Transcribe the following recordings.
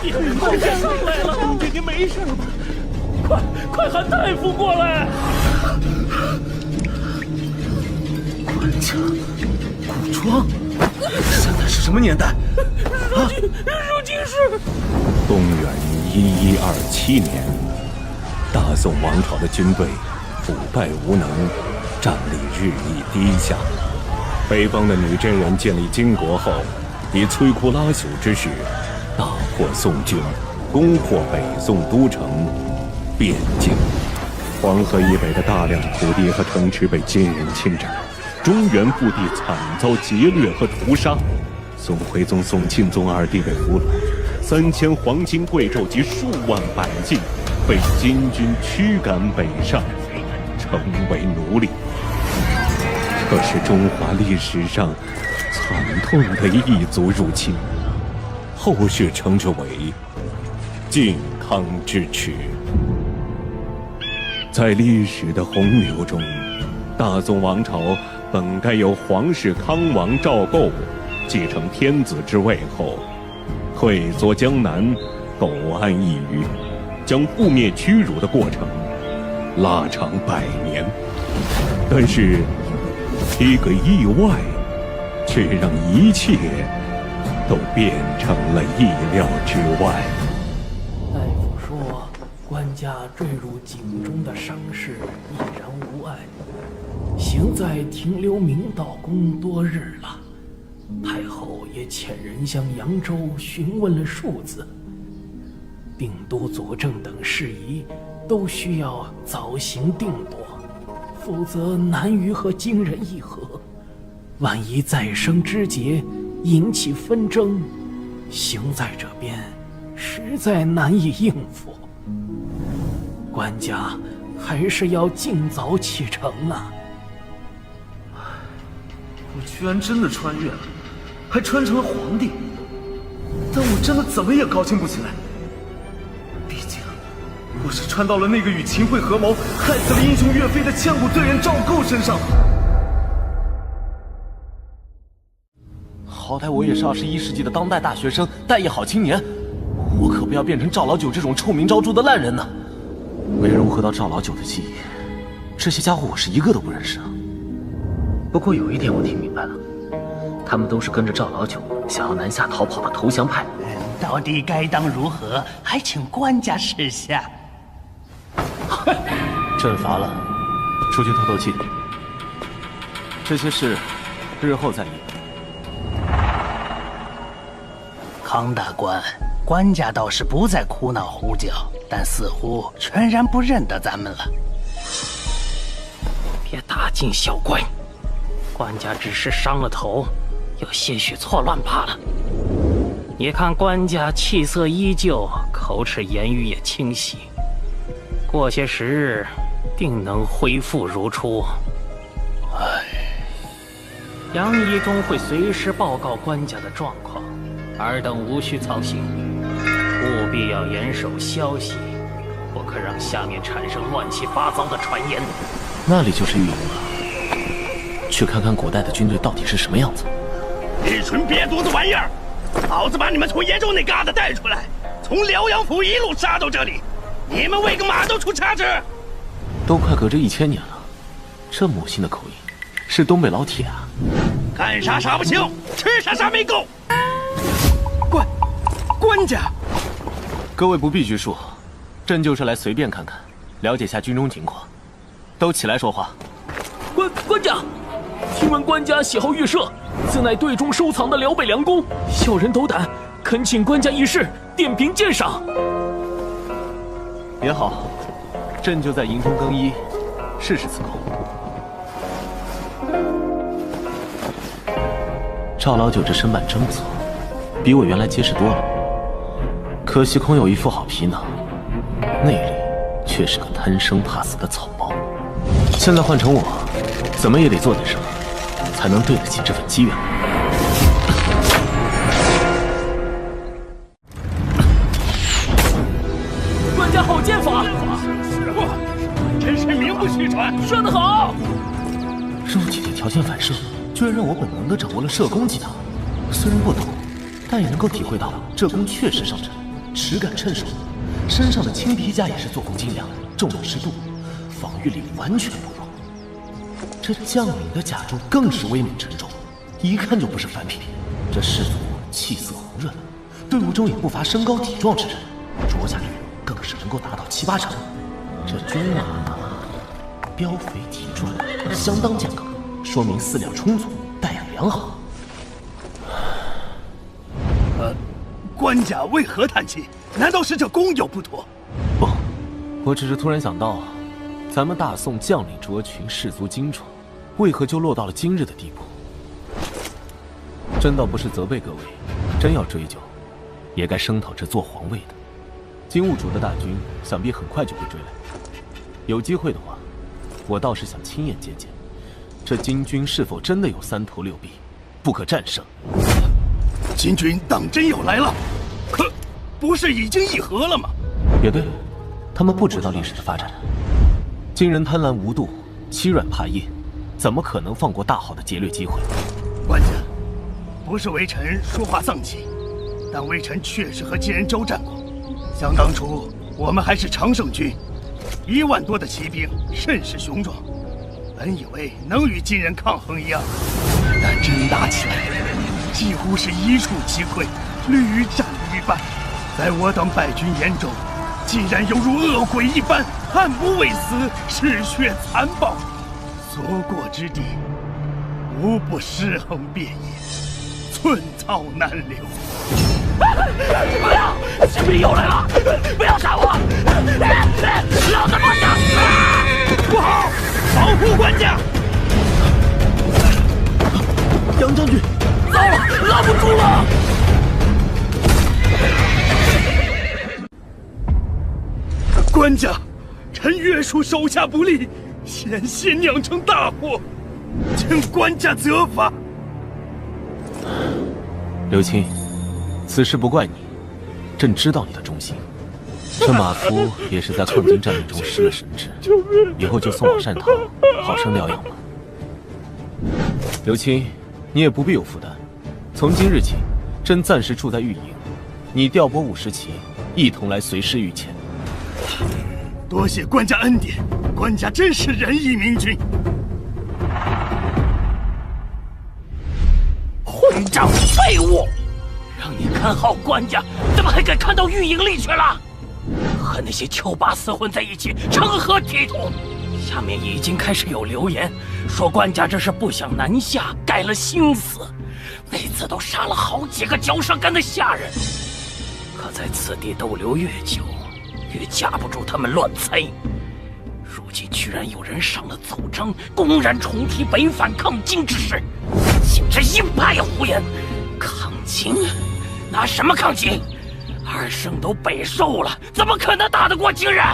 爹，快上来了！爹爹没事吧？快喊大夫过来！官家古装，现在是什么年代？如今是公元1127年，大宋王朝的军队腐败无能，战力日益低下。北方的女真人建立金国后，以摧枯拉朽之势，大破宋军，攻破北宋都城汴京。黄河以北的大量土地和城池被金人侵占，中原腹地惨遭劫掠和屠杀。宋徽宗、宋钦宗二帝被俘虏，3000皇亲贵胄及数万百姓被金军驱赶北上，成为奴隶。这是中华历史上惨痛的异族入侵，后世称之为靖康之耻。在历史的洪流中，大宋王朝本该由皇室康王赵构继承天子之位后，退缩江南，苟安一隅，将覆灭屈辱的过程拉长100年。但是一个意外，却让一切都变成了意料之外。大夫说，官家坠入井中的伤势已然无碍，行在停留明道宫多日了。太后也遣人向扬州询问了数字，定都佐证等事宜都需要早行定夺，否则难于和金人议和。万一再生枝节，引起纷争，行在这边实在难以应付。官家还是要尽早启程啊！我居然真的穿越了，还穿成了皇帝，但我真的怎么也高兴不起来。毕竟我是穿到了那个与秦桧合谋害死了英雄岳飞的千古罪人赵构身上。好歹我也是21世纪的当代大学生，待业好青年，我可不要变成赵老九这种臭名昭著的烂人呢。为融合到赵老九的记忆，这些家伙我是一个都不认识啊。不过有一点我听明白了，他们都是跟着赵老九想要南下逃跑的投降派。到底该当如何，还请官家示下。朕乏了，出去透透气。这些事，日后再议。康大官，官家倒是不再哭闹胡搅，但似乎全然不认得咱们了。别大惊小怪，官家只是伤了头，有些许错乱罢了。你看官家气色依旧，口齿言语也清晰，过些时日，定能恢复如初。杨仪中会随时报告官家的状况，尔等无需操心，务必要严守消息，不可让下面产生乱七八糟的传言。那里就是御营了，去看看古代的军队到底是什么样子。一群瘪犊子玩意儿！老子把你们从延州那旮瘩带出来，从辽阳府一路杀到这里，你们喂个马都出差池。都快隔着1000年了，这母亲的口音，是东北老铁啊！干啥啥不行，吃啥没够。官家，各位不必拘束，朕就是来随便看看，了解下军中情况。都起来说话。官家，听闻官家喜好御射，自乃队中收藏的辽北良弓，小人斗胆，恳请官家一试，点评鉴赏。也好，朕就在营中更衣，试试此弓。赵老九这身板真不错，比我原来结实多了。可惜空有一副好皮囊，内里却是个贪生怕死的草包。现在换成我，怎么也得做点什么，才能对得起这份机缘。官家好剑法，实话，真是名不虚传。射得好！肉体的条件反射，居然让我本能地掌握了射弓技能。虽然不懂，但也能够体会到这弓确实上阵。持杆趁手，身上的青皮甲也是做工精良，重量适度，防御力完全不弱。这将领的甲胄更是威猛沉重，一看就不是凡品。这士卒气色红润，队伍中也不乏身高体壮之人，着下去更是能够达到7、8成。这军马膘肥体壮，相当健康，说明饲料充足，带养良好。官家为何叹气？难道是这弓有不妥？不，我只是突然想到，咱们大宋将领卓群，士卒精壮，为何就落到了今日的地步？真倒不是责备各位，真要追究，也该声讨这做皇位的。金兀术的大军想必很快就会追来，有机会的话，我倒是想亲眼见见，这金军是否真的有3头6臂，不可战胜。金军当真要来了？可不是已经议和了吗？也对，他们不知道历史的发展。金人贪婪无度，欺软怕硬，怎么可能放过大好的劫掠机会？官家，不是微臣说话丧气，但微臣确实和金人交战过。想当初我们还是常胜军，1万多的骑兵，甚是雄壮。本以为能与金人抗衡一样，但真打起来，几乎是一触即溃，屡战屡败。在我等败军眼中，竟然犹如恶鬼一般，悍不畏死，嗜血残暴，所过之地，无不尸横遍野，寸草难留。不要！士兵又来了！不要杀我！老子不想死！不好，保护官家！杨将军，糟了，拉不住了！官家，臣约束手下不力，险些酿成大祸，请官家责罚。刘钦，此事不怪你，朕知道你的忠心。这马夫也是在抗金战役中失了神智，以后就送往汕头，好生疗养吧。刘钦，你也不必有负担。从今日起，朕暂时住在御营，你调拨50骑，一同来随师御前。多谢官家恩典，官家真是仁义明君。混账废物！让你看好官家，怎么还敢看到御营里去了？和那些丘拔厮混在一起，成何体统？下面已经开始有流言，说官家这是不想南下，改了心思，为此都杀了好几个嚼舌根的下人。可在此地逗留越久，越架不住他们乱猜。如今居然有人上了奏章，公然重提北反抗金之事，竟这鹰派胡言！抗金？拿什么抗金？2圣都北狩了，怎么可能打得过金人？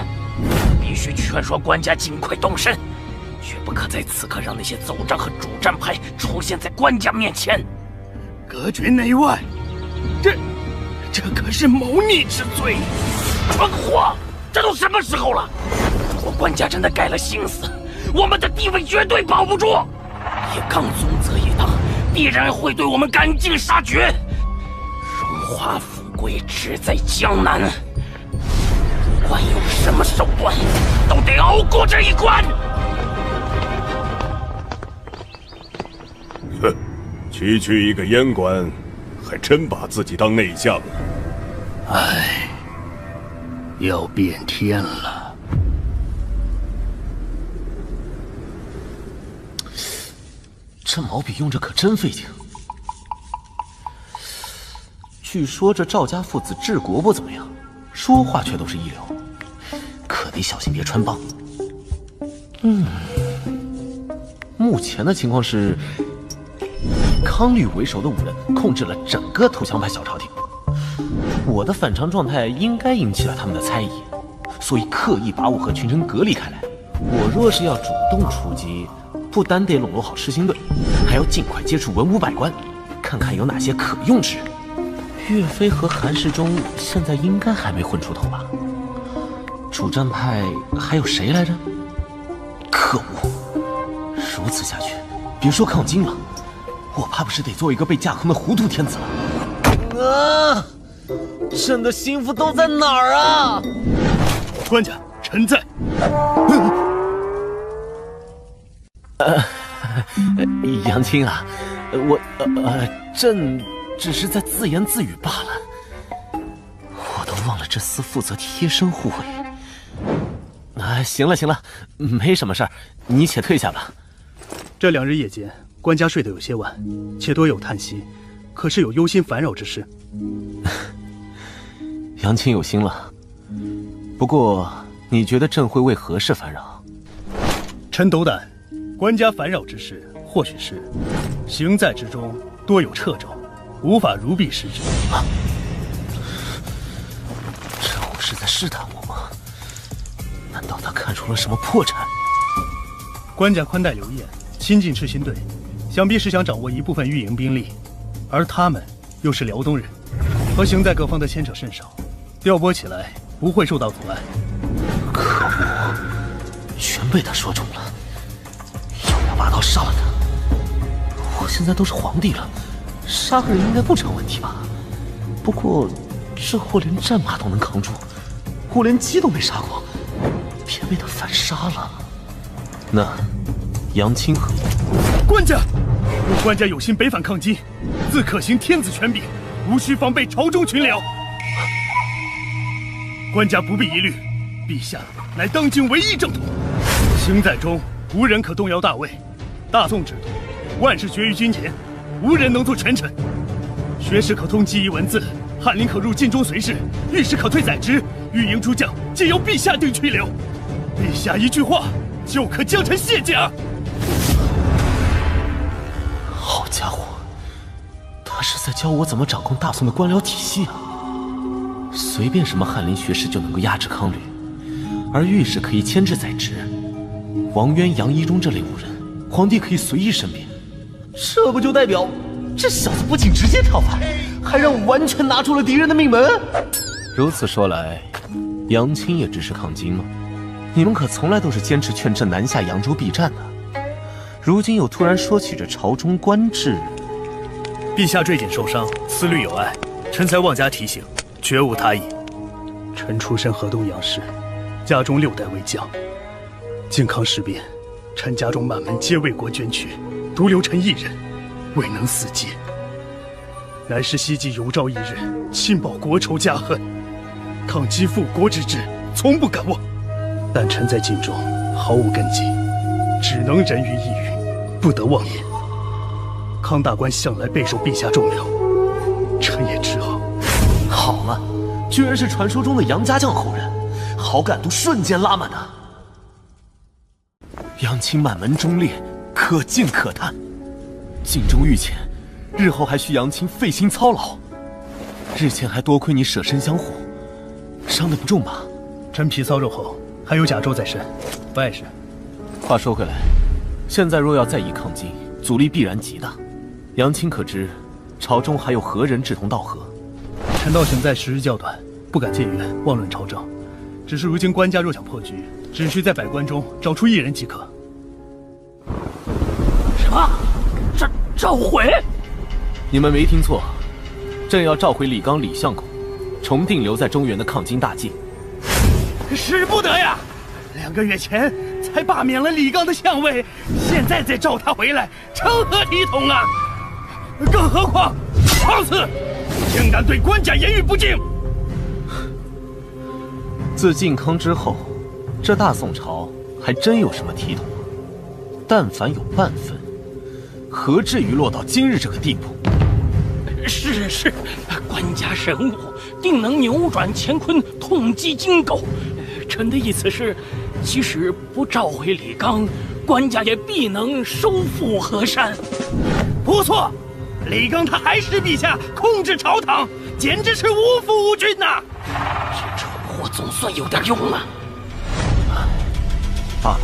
必须劝说官家尽快动身，绝不可在此刻让那些奏章和主战派出现在官家面前。隔绝内外，这可是谋逆之罪！蠢货，这都什么时候了？如果官家真的改了心思，我们的地位绝对保不住。叶刚宗泽一党必然会对我们赶尽杀绝，荣华富贵只在江南。不管用什么手段，都得熬过这一关。哼，区一个阉官，还真把自己当内相了。唉，要变天了。这毛笔用着可真费劲。据说这赵家父子治国不怎么样，说话却都是一流，可得小心别穿帮。目前的情况是，以康律为首的5人控制了整个投降派小朝廷。我的反常状态应该引起了他们的猜疑，所以刻意把我和群臣隔离开来。我若是要主动出击，不单得笼络好失心队，还要尽快接触文武百官，看看有哪些可用之人。岳飞和韩世忠现在应该还没混出头吧？主战派还有谁来着？可恶！如此下去，别说抗金了，我怕不是得做一个被架空的糊涂天子了。朕的心腹都在哪儿啊？官家，臣在。杨青啊，朕只是在自言自语罢了。我都忘了这厮负责贴身护卫。行了，没什么事儿，你且退下吧。这2日夜间，官家睡得有些晚，且多有叹息，可是有忧心烦扰之事？杨青有心了，不过你觉得朕会为何事烦扰？臣斗胆，官家烦扰之事，或许是行在之中多有掣肘，无法如臂施之。这虎是在试探我吗？难道他看出了什么破绽？官家宽待刘晏，亲近赤心队，想必是想掌握一部分御营兵力，而他们又是辽东人，和行在各方的牵扯甚少，调拨起来不会受到阻碍。可恶，全被他说中了！要拔刀杀了他！我现在都是皇帝了，杀个人应该不成问题吧？不过这货连战马都能扛住，我连鸡都没杀过，偏被他反杀了。那杨青何意？官家，若官家有心北反抗金，自可行天子权柄，无需防备朝中群僚。官家不必疑虑，陛下乃当今唯一正统，行在中无人可动摇大位。大宋制度，万事决于君前，无人能做权臣。学士可通机宜文字，翰林可入禁中随侍，御史可退宰职，御营诸将皆由陛下定去留。陛下一句话，就可将臣卸甲。好家伙，他是在教我怎么掌控大宋的官僚体系啊！随便什么翰林学士就能够压制康吕，而御史可以牵制宰职，王渊、杨一中这类武人，皇帝可以随意申辩。这不就代表这小子不仅直接跳反，还让我完全拿住了敌人的命门？如此说来，杨青也支持抗金吗？你们可从来都是坚持劝朕南下扬州避战的，如今又突然说起这朝中官制。陛下坠锦受伤，思虑有碍，臣才妄加提醒，绝无他意。臣出身河东杨氏，家中6代为将。靖康事变，臣家中满门皆为国捐躯，独留臣一人，未能死节。乃是希冀有朝一日亲报国仇家恨，抗击复国之志，从不敢忘。但臣在晋中毫无根基，只能人云亦云，不得妄言。康大官向来备受陛下重用，臣也只好。好了，居然是传说中的杨家将后人，好感度瞬间拉满啊！杨青满门忠烈，可敬可叹。晋中御前，日后还需杨青费心操劳。日前还多亏你舍身相护，伤得不重吧？臣皮糙肉厚，还有甲胄在身，不碍事。话说回来，现在若要再议抗金，阻力必然极大。杨青可知，朝中还有何人志同道合？臣道行在时日较短，不敢僭越妄论朝政。只是如今官家若想破局，只需在百官中找出1人即可。什么？召回？你们没听错，朕要召回李纲、李相公，重定留在中原的抗金大计。使不得呀！2个月前才罢免了李纲的相位，现在再召他回来，成何体统啊！更何况，放肆，竟敢对官家言语不敬！自靖康之后，这大宋朝还真有什么体统吗？但凡有半分，何至于落到今日这个地步？是，官家神武，定能扭转乾坤，痛击金狗。臣的意思是，即使不召回李纲，官家也必能收复河山。不错，李纲他还是陛下控制朝堂，简直是无父无君呐！这蠢货总算有点用了。罢了，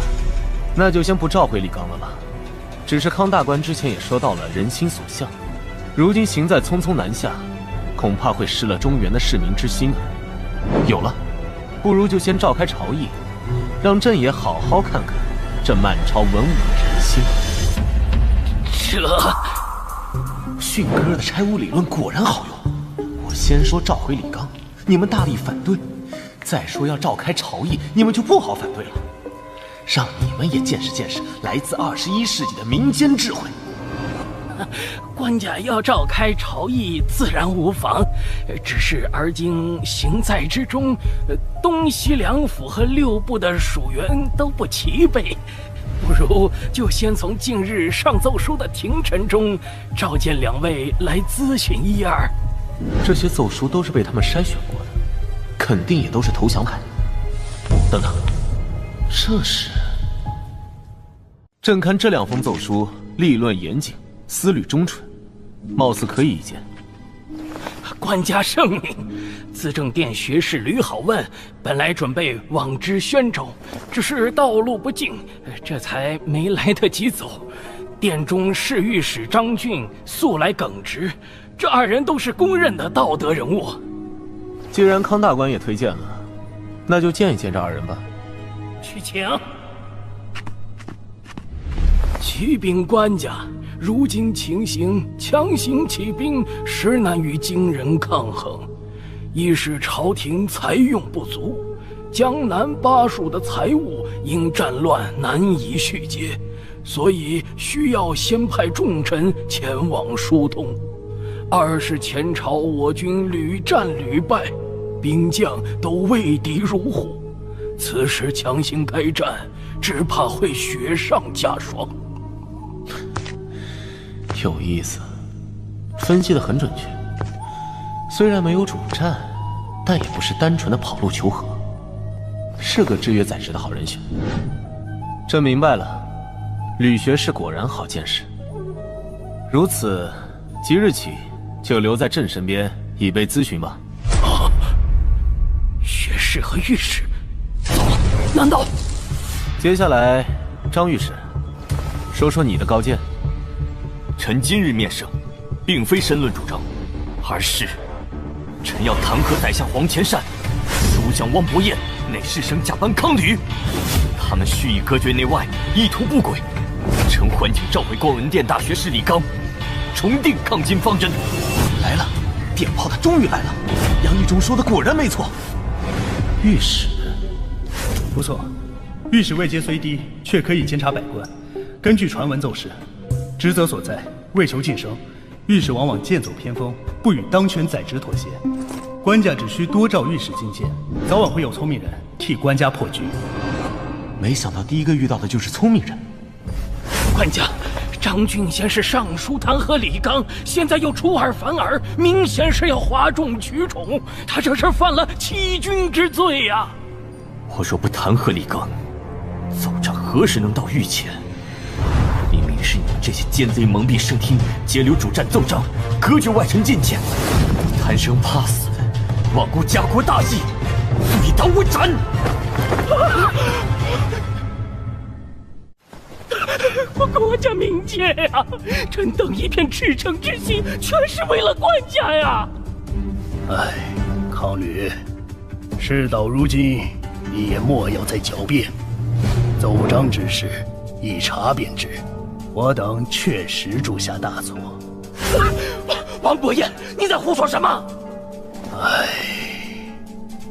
那就先不召回李纲了吧。只是康大官之前也说到了人心所向，如今行在匆匆南下，恐怕会失了中原的市民之心啊。有了，不如就先召开朝议，让朕也好好看看这满朝文武的人心。这驯鸽的拆屋理论果然好用，我先说召回李纲，你们大力反对；再说要召开朝议，你们就不好反对了。让你们也见识见识来自21世纪的民间智慧。官家要召开朝议，自然无妨。只是而今行在之中，东西两府和6部的属员都不齐备，不如就先从近日上奏书的廷臣中召见2位来咨询1二。这些奏书都是被他们筛选过的，肯定也都是投降派。等等，这是朕看这2封奏书立论严谨，思虑忠纯，貌似可以一见。官家圣明，资政殿学士吕好问本来准备往之宣州，只是道路不尽，这才没来得及走。殿中侍御史张俊素来耿直，这2人都是公认的道德人物。既然康大官也推荐了，那就见一见这2人吧。去请。启禀官家，如今情形，强行起兵实难与金人抗衡。一是朝廷财用不足，江南巴蜀的财物因战乱难以续接，所以需要先派重臣前往疏通。二是前朝我军屡战屡败，兵将都畏敌如虎，此时强行开战，只怕会雪上加霜。有意思，分析得很准确。虽然没有主战，但也不是单纯的跑路求和，是个制约宰执的好人选。朕明白了，吕学士果然好见识。如此，即日起就留在朕身边，以备咨询吧。啊！学士和御史，走，难道？接下来，张御史，说说你的高见。臣今日面圣，并非申论主张，而是臣要弹劾宰相黄潜善、书将汪伯彦乃侍省甲班康履，他们蓄意隔绝内外，意图不轨。臣还请召回光文殿大学士李纲，重定抗金方针。来了，电炮他终于来了。杨义忠说的果然没错。御史，不错，御史位阶虽低，却可以监察百官。根据传闻奏事，职责所在，为求晋升，御史往往剑走偏锋，不与当权宰执妥协。官家只需多召御史进谏，早晚会有聪明人替官家破局。没想到第一个遇到的就是聪明人。官家，张俊先是上书弹劾李纲，现在又出尔反尔，明显是要哗众取宠。他这是犯了欺君之罪呀！我若不弹劾李纲，奏章何时能到御前？明明是你们这些奸贼蒙蔽圣听，截留主战奏章，隔绝外臣进谏，贪生怕死，罔顾家国大义，罪当我斩！国家明鉴呀，臣等一片赤诚之心，全是为了官家呀！哎，康履，事到如今，你也莫要再狡辩。奏章之事，一查便知。我等确实铸下大错。王伯彦，你在胡说什么？唉，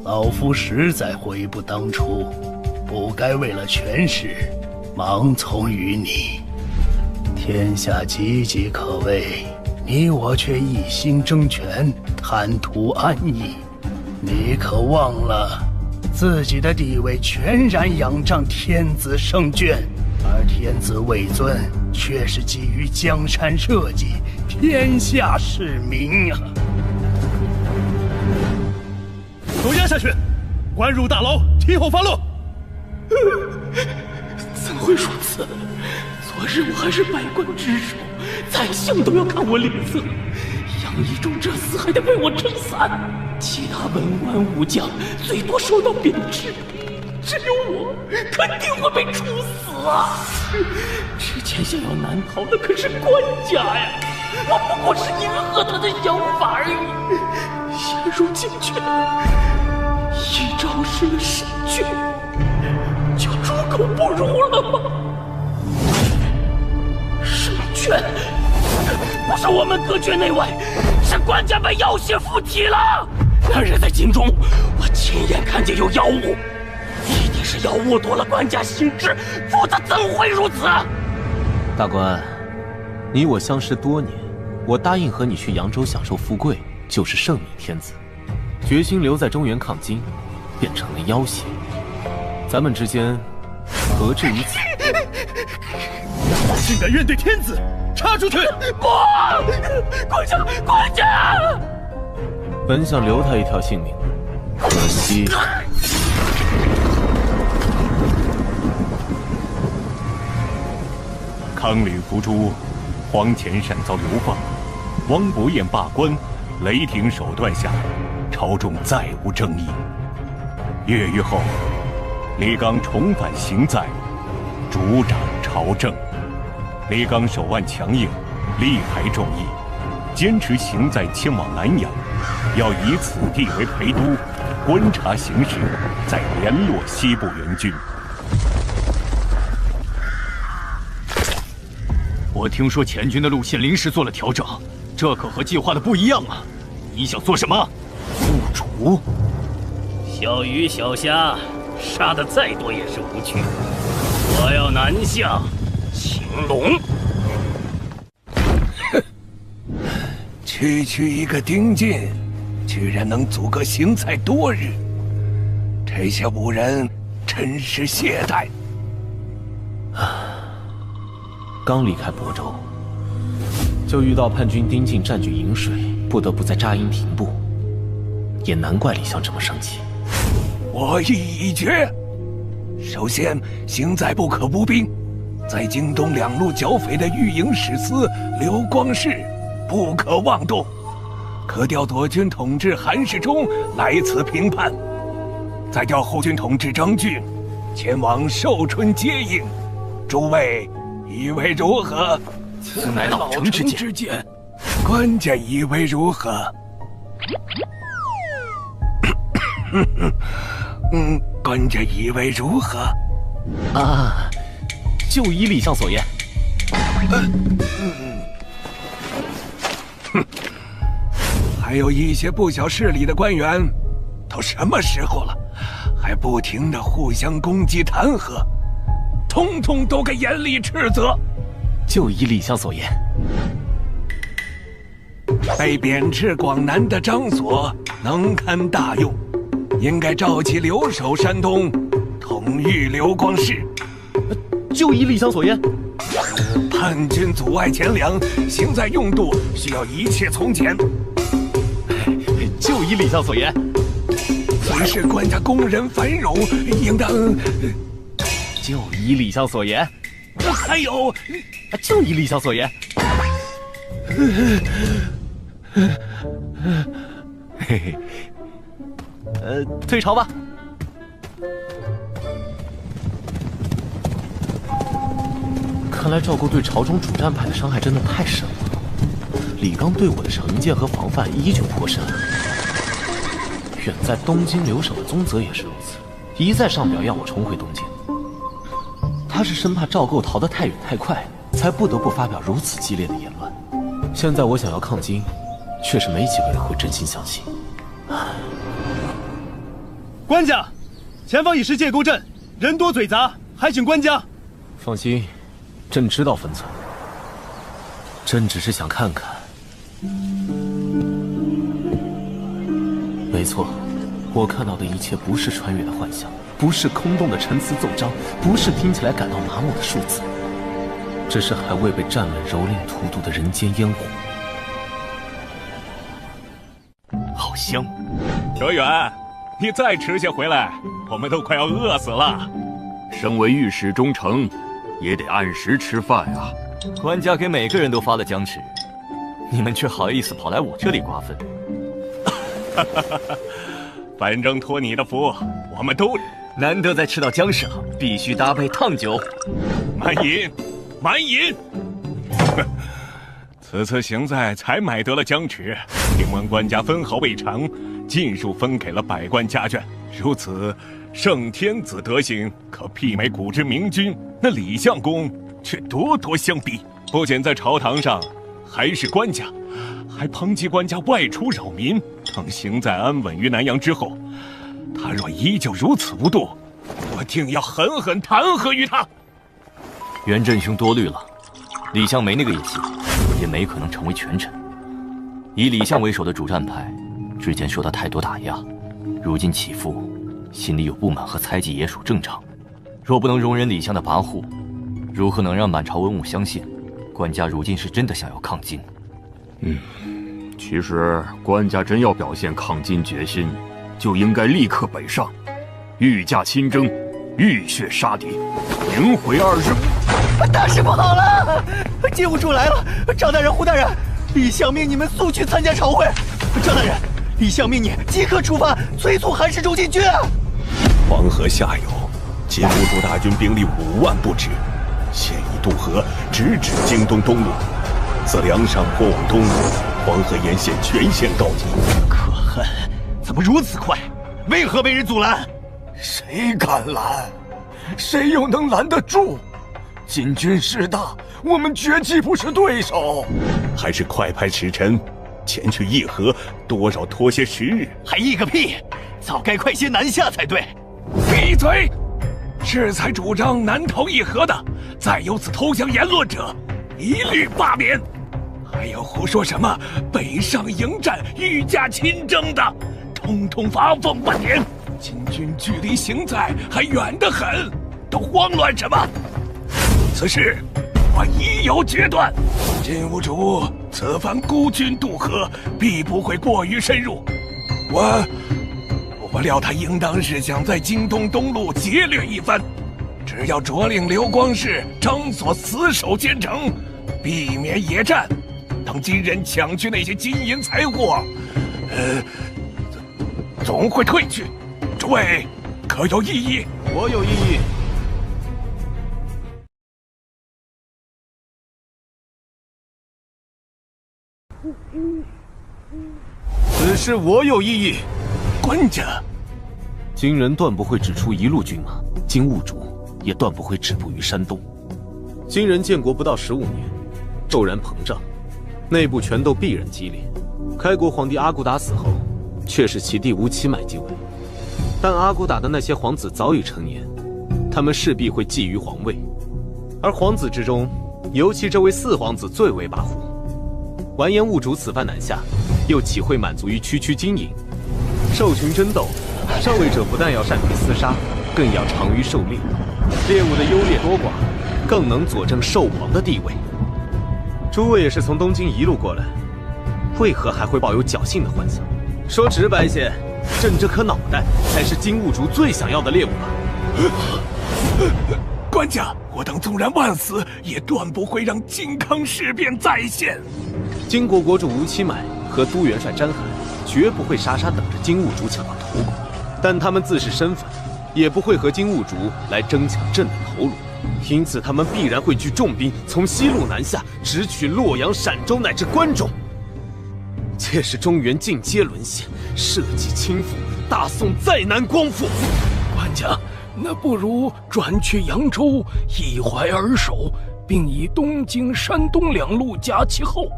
老夫实在悔不当初，不该为了权势盲从于你。天下岌岌可危，你我却一心争权，贪图安逸。你可忘了，自己的地位全然仰仗天子圣眷，而天子位尊却是基于江山社稷，天下市民啊！都押下去，关入大牢，听候发落。怎会如此？昨日我还是百官之首，宰相都要看我脸色，杨义忠这厮还得被我撑伞，其他文官武将最多受到贬斥，只有我肯定会被处死啊！之前想要难逃的可是官家呀，我不过是迎合他的想法而已，现如今却一朝失了神眷，就猪狗不如了吗？圣眷不是我们隔绝内外，是是官家被妖邪附体了。那日在京中，我亲眼看见有妖物，一定是妖物夺了官家心智，否则怎会如此？大官，你我相识多年，我答应和你去扬州享受富贵，就是圣明天子。决心留在中原抗金，变成了妖邪，咱们之间何至于此？竟敢怨对天子，插出去！不，官家！本想留他一条性命，可惜。康吕伏诛，黄潜善遭流放，汪伯彦罢官，雷霆手段下，朝中再无争议。月余后，李纲重返行在，主掌朝政。李纲手腕强硬，力排众议，坚持行在迁往南阳，要以此地为陪都，观察形势，再联络西部援军。我听说前军的路线临时做了调整，这可和计划的不一样啊！你想做什么？误主？小鱼小虾杀的再多也是无趣，我要南向青龙。区一个丁进，居然能阻隔行在多日，这些武人真是懈怠。刚离开亳州，就遇到叛军丁进占据颍水，不得不在扎营停步，也难怪李相这么生气。我意已决。首先，行在不可不兵，在京东两路剿匪的御营使司刘光世不可妄动，可调左军统制韩世忠来此平叛，再调后军统制张俊前往寿春接应。诸位以为如何？此乃老臣之见。官家以为如何？官家以为如何？啊，就依李相所言。还有一些不小势力的官员，都什么时候了，还不停地互相攻击弹劾，通通都该严厉斥责。就依李相所言。被贬至广南的张所能堪大用，应该召其留守山东，统御刘光世。就依李相所言。叛军阻碍钱粮，行在用度需要一切从简。就依李相所言。随是官家工人繁荣，应当。就依李相所言。还有，就依李相所言。嘿嘿，退朝吧。看来赵构对朝中主战派的伤害真的太深了。李纲对我的成见和防范依旧颇深。远在东京留守的宗泽也是如此，一再上表要我重回东京。他是生怕赵构逃得太远太快，才不得不发表如此激烈的言论。现在我想要抗金，却是没几个人会真心相信。官家，前方已是界沟阵，人多嘴杂，还请官家放心，朕知道分寸。朕只是想看看。没错，我看到的一切不是穿越的幻象，不是空洞的陈词奏章，不是听起来感到麻木的数字，这是还未被战乱蹂躏荼毒的人间烟火。好香！哲远，你再迟些回来，我们都快要饿死了。身为御史中丞，也得按时吃饭啊。官家给每个人都发了僵持，你们却好意思跑来我这里瓜分。反正托你的福，我们都难得在吃到姜上，必须搭配烫酒。满饮，满饮。此次行在才买得了疆尺，听闻官家分毫未尝，尽数分给了百官家眷。如此圣天子德行，可媲美古之明君。那李相公却咄咄相逼，不仅在朝堂上还是官家，还抨击官家外出扰民，等行在安稳于南阳之后，他若依旧如此无度，我定要狠狠弹劾于他。袁振兄多虑了，李相没那个野心，也没可能成为权臣。以李相为首的主战派，之前受到太多打压，如今起复，心里有不满和猜忌也属正常。若不能容忍李相的跋扈，如何能让满朝文武相信，官家如今是真的想要抗金？其实官家真要表现抗金决心，就应该立刻北上，御驾亲征，浴血杀敌，迎回2日。大事不好了！金兀术来了！张大人、胡大人，李相命你们速去参加朝会。张大人，李相命你即刻出发，催促韩世忠进军啊！黄河下游，金兀术大军兵力5万不止，现已渡河，直指京东东路。自梁上坡往东，黄河沿线全线告急。可恨，怎么如此快？为何被人阻拦？谁敢拦？谁又能拦得住？金军势大，我们绝技不是对手。还是快派使臣前去议和，多少拖些时日。还议个屁！早该快些南下才对。闭嘴！适才主张南投议和的，再有此投降言论者，一律罢免。还有胡说什么北上迎战、御驾亲征的，统统罚俸半年。金军距离行在还远得很，都慌乱什么？此事我已有决断。金兀术此番孤军渡河，必不会过于深入。我料他应当是想在京东东路劫掠一番，只要着令刘光世、张所死守坚城，避免野战，等金人抢去那些金银财货，总会退去。诸位可有异议？我有异议。此事我有异议。官家，金人断不会只出一路军马，金兀术也断不会止步于山东。金人建国不到15年，骤然膨胀，内部权斗必然激烈。开国皇帝阿骨打死后，却是其弟吴乞买继位。但阿骨打的那些皇子早已成年，他们势必会觊觎皇位，而皇子之中，尤其这位4皇子最为跋扈。完颜兀术此番南下，又岂会满足于区区经营？兽群争斗，上位者不但要善于厮杀，更要长于狩猎。猎物的优劣多寡，更能佐证兽王的地位。诸位也是从东京一路过来，为何还会抱有侥幸的幻想？说直白些，朕这颗脑袋才是金兀术最想要的猎物吧？官家，我等纵然万死，也断不会让靖康事变再现。金国国主吴乞买和都元帅詹罕绝不会傻傻等着金兀术抢到头颅，但他们自是身份，也不会和金兀术来争抢朕的头颅，因此他们必然会聚重兵从西路南下，直取洛阳、陕州乃至关中。届时中原尽皆沦陷，社稷倾覆，大宋再难光复。官家，那不如转去扬州，一怀而守，并以东京、山东2路夹其后。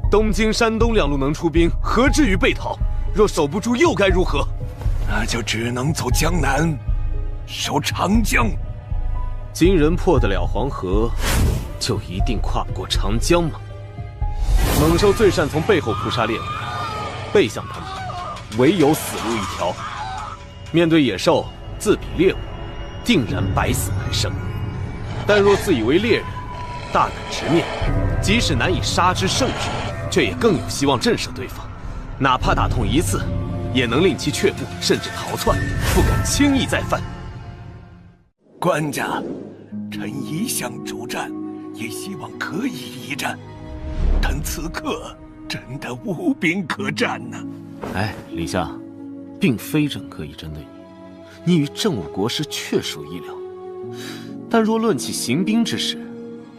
东京、山东2路能出兵，何至于被讨？若守不住，又该如何？那就只能走江南，守长江。金人破得了黄河，就一定跨不过长江吗？猛兽最善从背后扑杀猎物，背向他们，唯有死路一条。面对野兽，自比猎物，定然百死难生。但若自以为猎人，大胆直面，即使难以杀之胜之，却也更有希望震慑对方。哪怕打痛一次，也能令其却步，甚至逃窜，不敢轻易再犯。官家，臣一向主战，也希望可以一战，但此刻真的无兵可战呐。哎，李相，并非朕刻意针对你，你与郑武国师确属意料。但若论起行兵之事，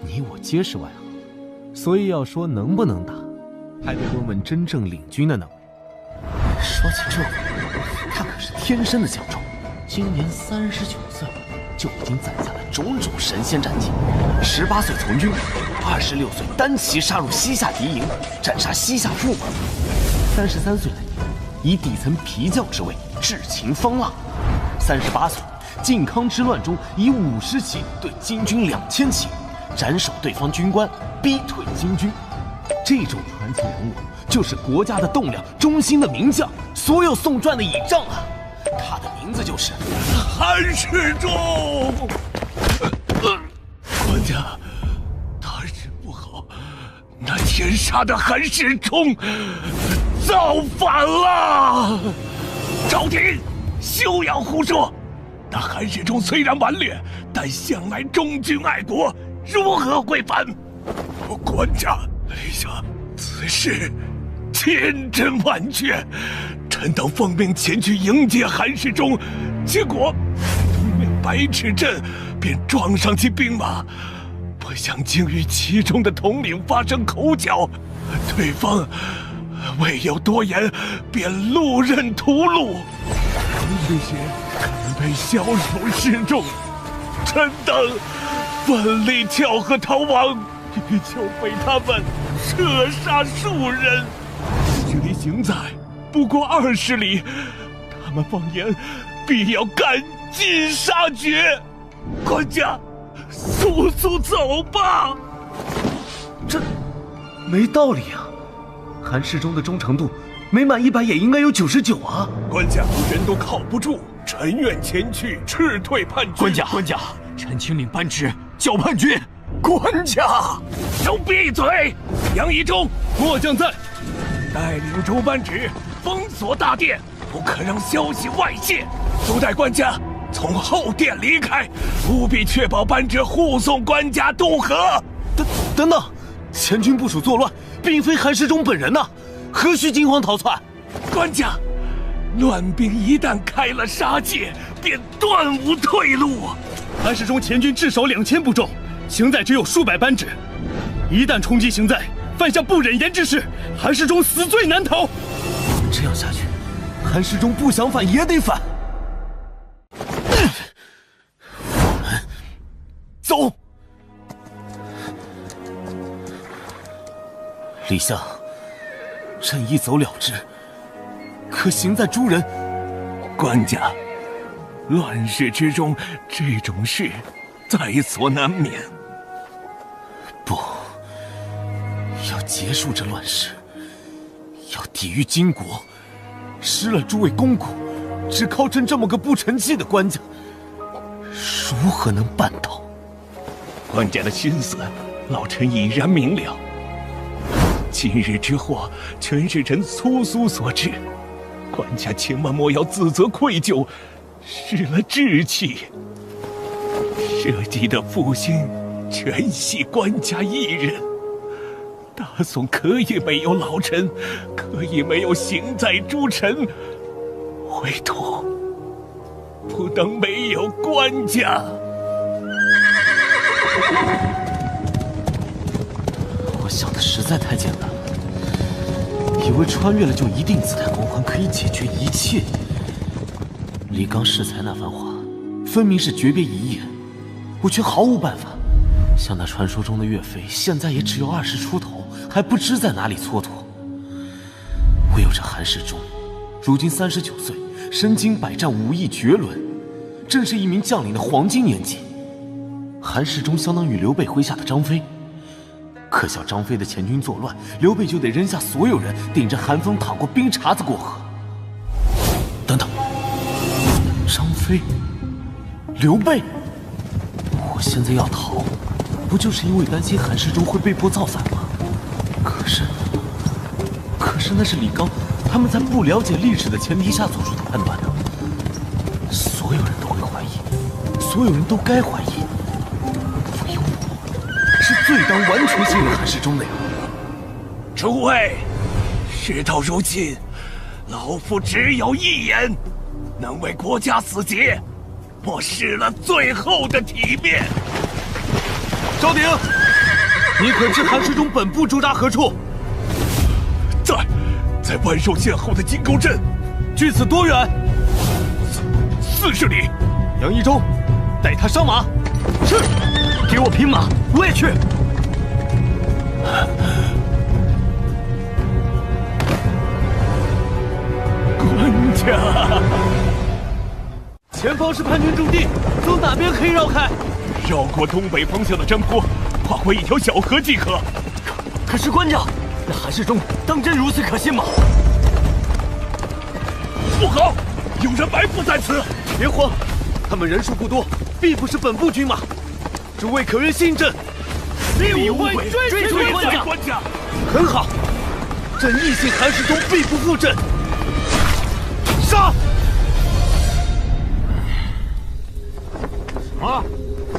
你我皆是外行，所以要说能不能打，还得问问真正领军的那位。说起这位，他可是天生的强壮，今年39岁，就已经攒下了种种神仙战绩。18岁从军，26岁单骑杀入西夏敌营，斩杀西夏驸马；33岁那年，以底层皮匠之位制秦方腊；38岁，靖康之乱中以50骑对金军2000骑，斩首对方军官，逼退金军。这种传奇人物就是国家的栋梁、忠心的名将，所有宋传的倚仗啊！他的名字就是韩世忠。官家，大事不好，那天杀的韩世忠造反了！朝廷休要胡说！那韩世忠虽然顽劣，但向来忠君爱国，如何会反？官家，陛下，此事千真万确。臣等奉命前去迎接韩世忠，结果对面白池镇便撞上其兵马，不想竟与其中的统领发生口角，对方未有多言，便路认屠戮。这些被枭首示众，臣等奋力跳河逃亡，就被他们射杀数人。距离行在不过20里，他们放言必要赶尽杀绝。官家，速速走吧！这没道理啊！韩世忠的忠诚度没满100也应该有99啊！官家，人都靠不住，臣愿前去斥退叛军。官家，臣请领班职剿叛军。官家，都闭嘴！杨仪忠，末将在，带领诸班职封锁大殿，不可让消息外泄。都带官家从后殿离开，务必确保班职护送官家渡河。等等，前军部署作乱，并非韩世忠本人呐，何须惊慌逃窜？官家，乱兵一旦开了杀戒，便断无退路。韩世忠前军至少2000部众，行在只有数百班职，一旦冲击行在，犯下不忍言之事，韩世忠死罪难逃。这样下去，韩世忠不想反也得反。我们走。李相，朕一走了之，可行在诸人。官家，乱世之中，这种事在所难免。不，要结束这乱世，要抵御金国，失了诸位公公，只靠朕这么个不成器的官家，如何能办到？官家的心思，老臣已然明了。今日之祸，全是臣粗疏所致，官家千万莫要自责愧疚，失了志气。社稷的复兴，全系官家一人。大宋可以没有老臣，可以没有行在诸臣，唯独不能没有官家。我想的实在太简单了，以为穿越了就一定自带光环，可以解决一切。李纲恃才那番话，分明是诀别一夜，我却毫无办法。像那传说中的岳飞，现在也只有20出头，还不知在哪里蹉跎。唯有这韩世忠，如今39岁，身经百战，武艺绝伦，正是一名将领的黄金年纪。韩世忠相当于刘备麾下的张飞，可笑张飞的前军作乱，刘备就得扔下所有人，顶着寒风淌过冰碴子过河。等等，张飞、刘备，我现在要逃，不就是因为担心韩世忠会被迫造反吗？可是那是李纲他们在不了解历史的前提下做出的判断呢。所有人都会怀疑，所有人都该怀疑，唯有我是最当完全信任韩世忠的呀。诸位，事到如今，老夫只有一言，能为国家死节，莫失了最后的体面。昭鼎，你可知韩世忠本部驻扎何处？在万寿县后的金沟镇。距此多远？ 40里。杨一中，带他上马。是，给我匹马，我也去。官家，前方是叛军驻地，走哪边可以绕开？绕过东北方向的山坡，跨过一条小河即可。可是官家，那韩世忠当真如此可信吗？不好，有人埋伏在此！别慌，他们人数不多，必不是本部军马。诸位可愿信朕？立无悔，追随官家。很好，朕义信韩世忠必不负朕。杀！什么？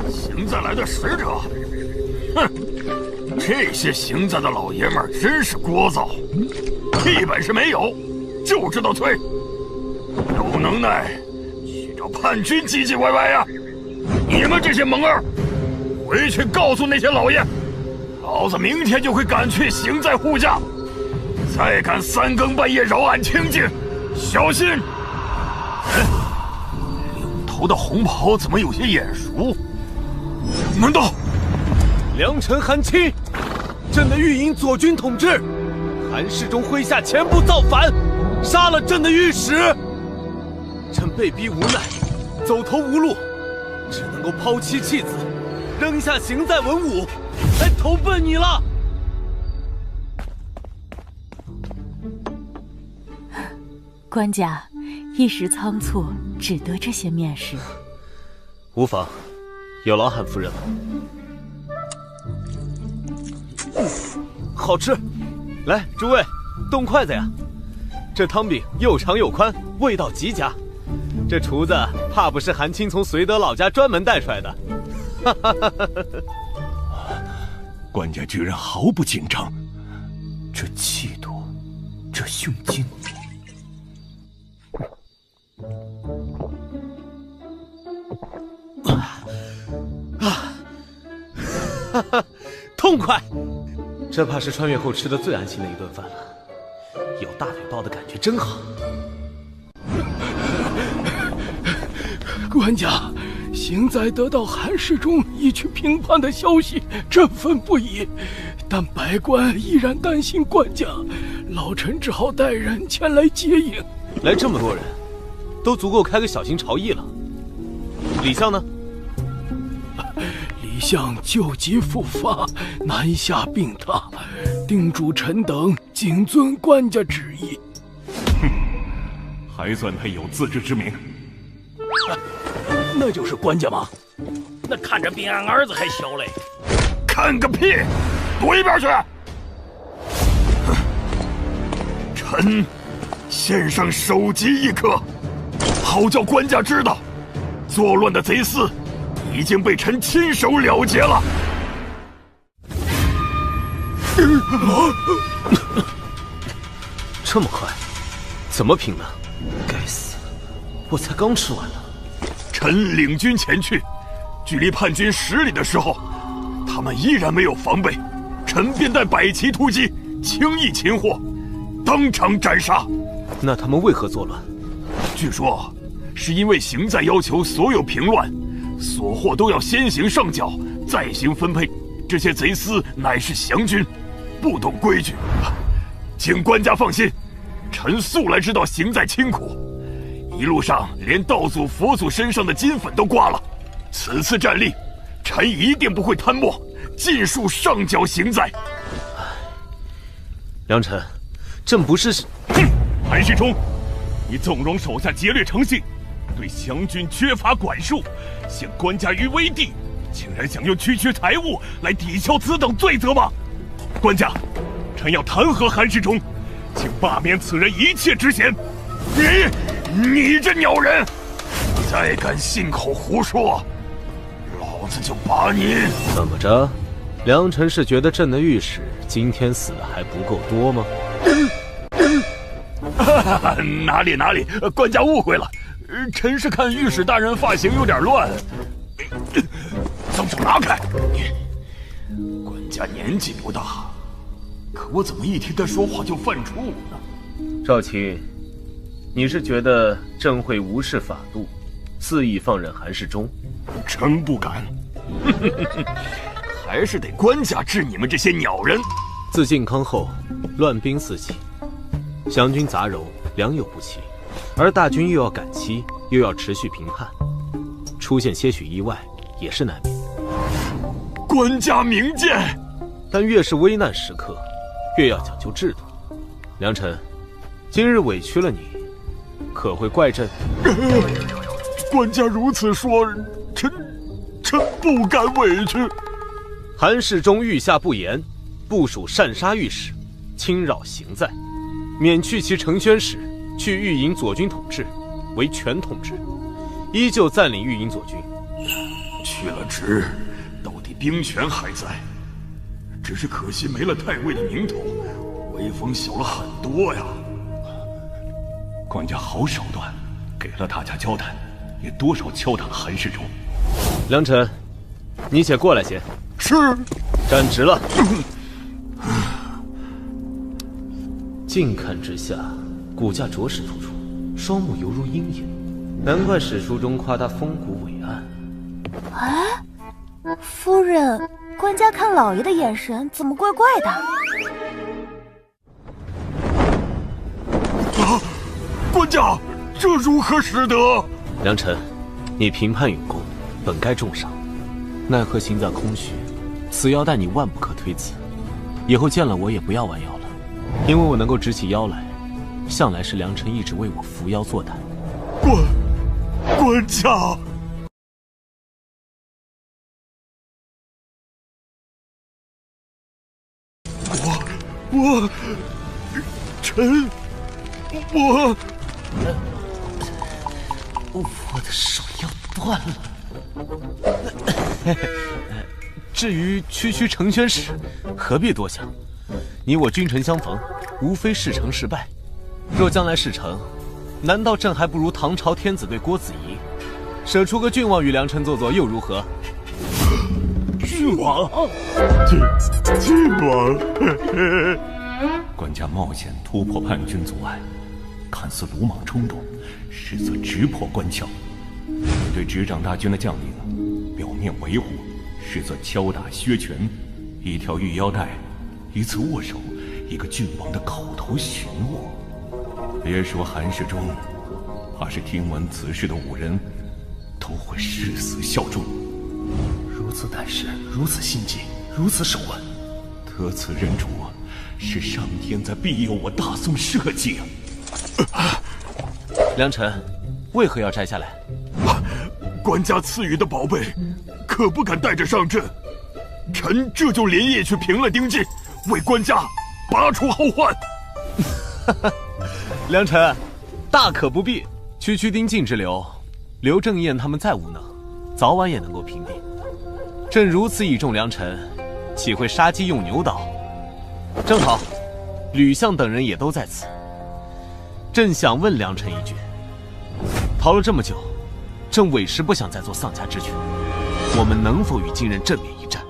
邢在来的使者？哼！这些邢在的老爷们儿真是聒噪，屁本事没有，就知道推。有能耐去找叛军唧唧歪歪呀！你们这些蒙儿，回去告诉那些老爷，老子明天就会赶去邢在护驾。再敢3更半夜扰俺清静，小心！领头的红袍怎么有些眼熟？难道良臣韩青，朕的御营左军统制，韩世忠麾下前部造反，杀了朕的御史。朕被逼无奈，走投无路，只能够抛妻弃子，扔下邢在文武，来投奔你了。官家一时仓促，只得这些面试。无妨，有劳韩夫人了。好吃，来，诸位，动筷子呀！这汤饼又长又宽，味道极佳。这厨子怕不是韩青从绥德老家专门带出来的。官家居然毫不紧张，这气度，这胸襟。痛快！这怕是穿越后吃的最安心的一顿饭了，有大腿抱的感觉真好。官家，邢在得到韩世忠已去平叛的消息，振奋不已。但百官依然担心官家，老臣只好带人前来接应。来这么多人，都足够开个小型朝议了。李相呢？李相旧疾复发，南下病榻，叮嘱臣等谨遵官家旨意。哼，还算他有自知之明。那就是官家吗？那看着比俺儿子还小嘞。看个屁！躲一边去！臣献上首级一颗，好叫官家知道，作乱的贼厮已经被臣亲手了结了。这么快，怎么平呢？该死，我才刚吃完呢。臣领军前去，距离叛军10里的时候，他们依然没有防备，臣便带百骑突击，轻易擒获，当场斩杀。那他们为何作乱？据说是因为邢在要求所有平乱所获都要先行上缴，再行分配。这些贼厮乃是降军，不懂规矩。请官家放心，臣素来知道邢在清苦，一路上连道祖、佛祖身上的金粉都刮了。此次战力，臣一定不会贪墨，尽数上缴邢在。良臣，朕不是……哼，韩世忠，你纵容手下劫掠成性，对降军缺乏管束，陷官家于危地，竟然想用区区财物来抵消此等罪责吗？官家，臣要弹劾韩世忠，请罢免此人一切职衔。你这鸟人，再敢信口胡说，老子就把你……怎么着？良臣是觉得朕的御史今天死的还不够多吗？哪里，官家误会了，臣是看御史大人发型有点乱。松手拿开！官家年纪不大，可我怎么一听他说话就犯怵呢？赵青，你是觉得朕会无视法度，肆意放任韩世忠？臣不敢。还是得官家治你们这些鸟人。自靖康后，乱兵四起，降军杂糅，良莠不齐，而大军又要赶期，又要持续平叛，出现些许意外也是难免。官家明鉴，但越是危难时刻，越要讲究制度。良臣，今日委屈了你，可会怪朕？官家如此说，臣不敢委屈。韩世忠御下不严，部署擅杀御史，侵扰行在，免去其承宣使，去御营左军统制，为全统制，依旧暂领御营左军。去了职，到底兵权还在，只是可惜没了太尉的名头，威风小了很多呀。官家好手段，给了大家交代，也多少敲打了韩世忠。良臣，你且过来些。是。站直了。近看之下，骨架着实突出，双目犹如鹰眼，难怪史书中夸他风骨伟岸。哎，夫人，官家看老爷的眼神怎么怪怪的？啊，官家，这如何使得？良臣，你评判有功，本该重赏，奈何行在空虚，此腰带你万不可推辞。以后见了我也不要弯腰了，因为我能够直起腰来，向来是良臣一直为我扶腰作胆。官家。我的手要断了。至于区承宣使，何必多想？你我君臣相逢，无非事成事败。若将来事成，难道朕还不如唐朝天子对郭子仪，舍出个郡王与良臣做做又如何？郡王，郡王。官家冒险突破叛军阻碍，看似鲁莽冲动，实则直破关窍。对执掌大军的将领，表面维护，实则敲打削权。一条玉腰带，一次握手，一个郡王的口头询问。别说韩世忠，怕是听闻此事的武人，都会誓死效忠。如此胆识，如此心计，如此手腕，得此人主，是上天在庇佑我大宋社稷啊！良臣，为何要摘下来？官家赐予的宝贝，可不敢带着上阵。臣这就连夜去平了丁进，为官家拔除后患。良臣，大可不必。区丁进之流，刘正彦他们再无能，早晚也能够平定。朕如此倚重良臣，岂会杀鸡用牛刀？正好，吕相等人也都在此。朕想问良臣一句：逃了这么久，朕委实不想再做丧家之犬，我们能否与金人正面一战？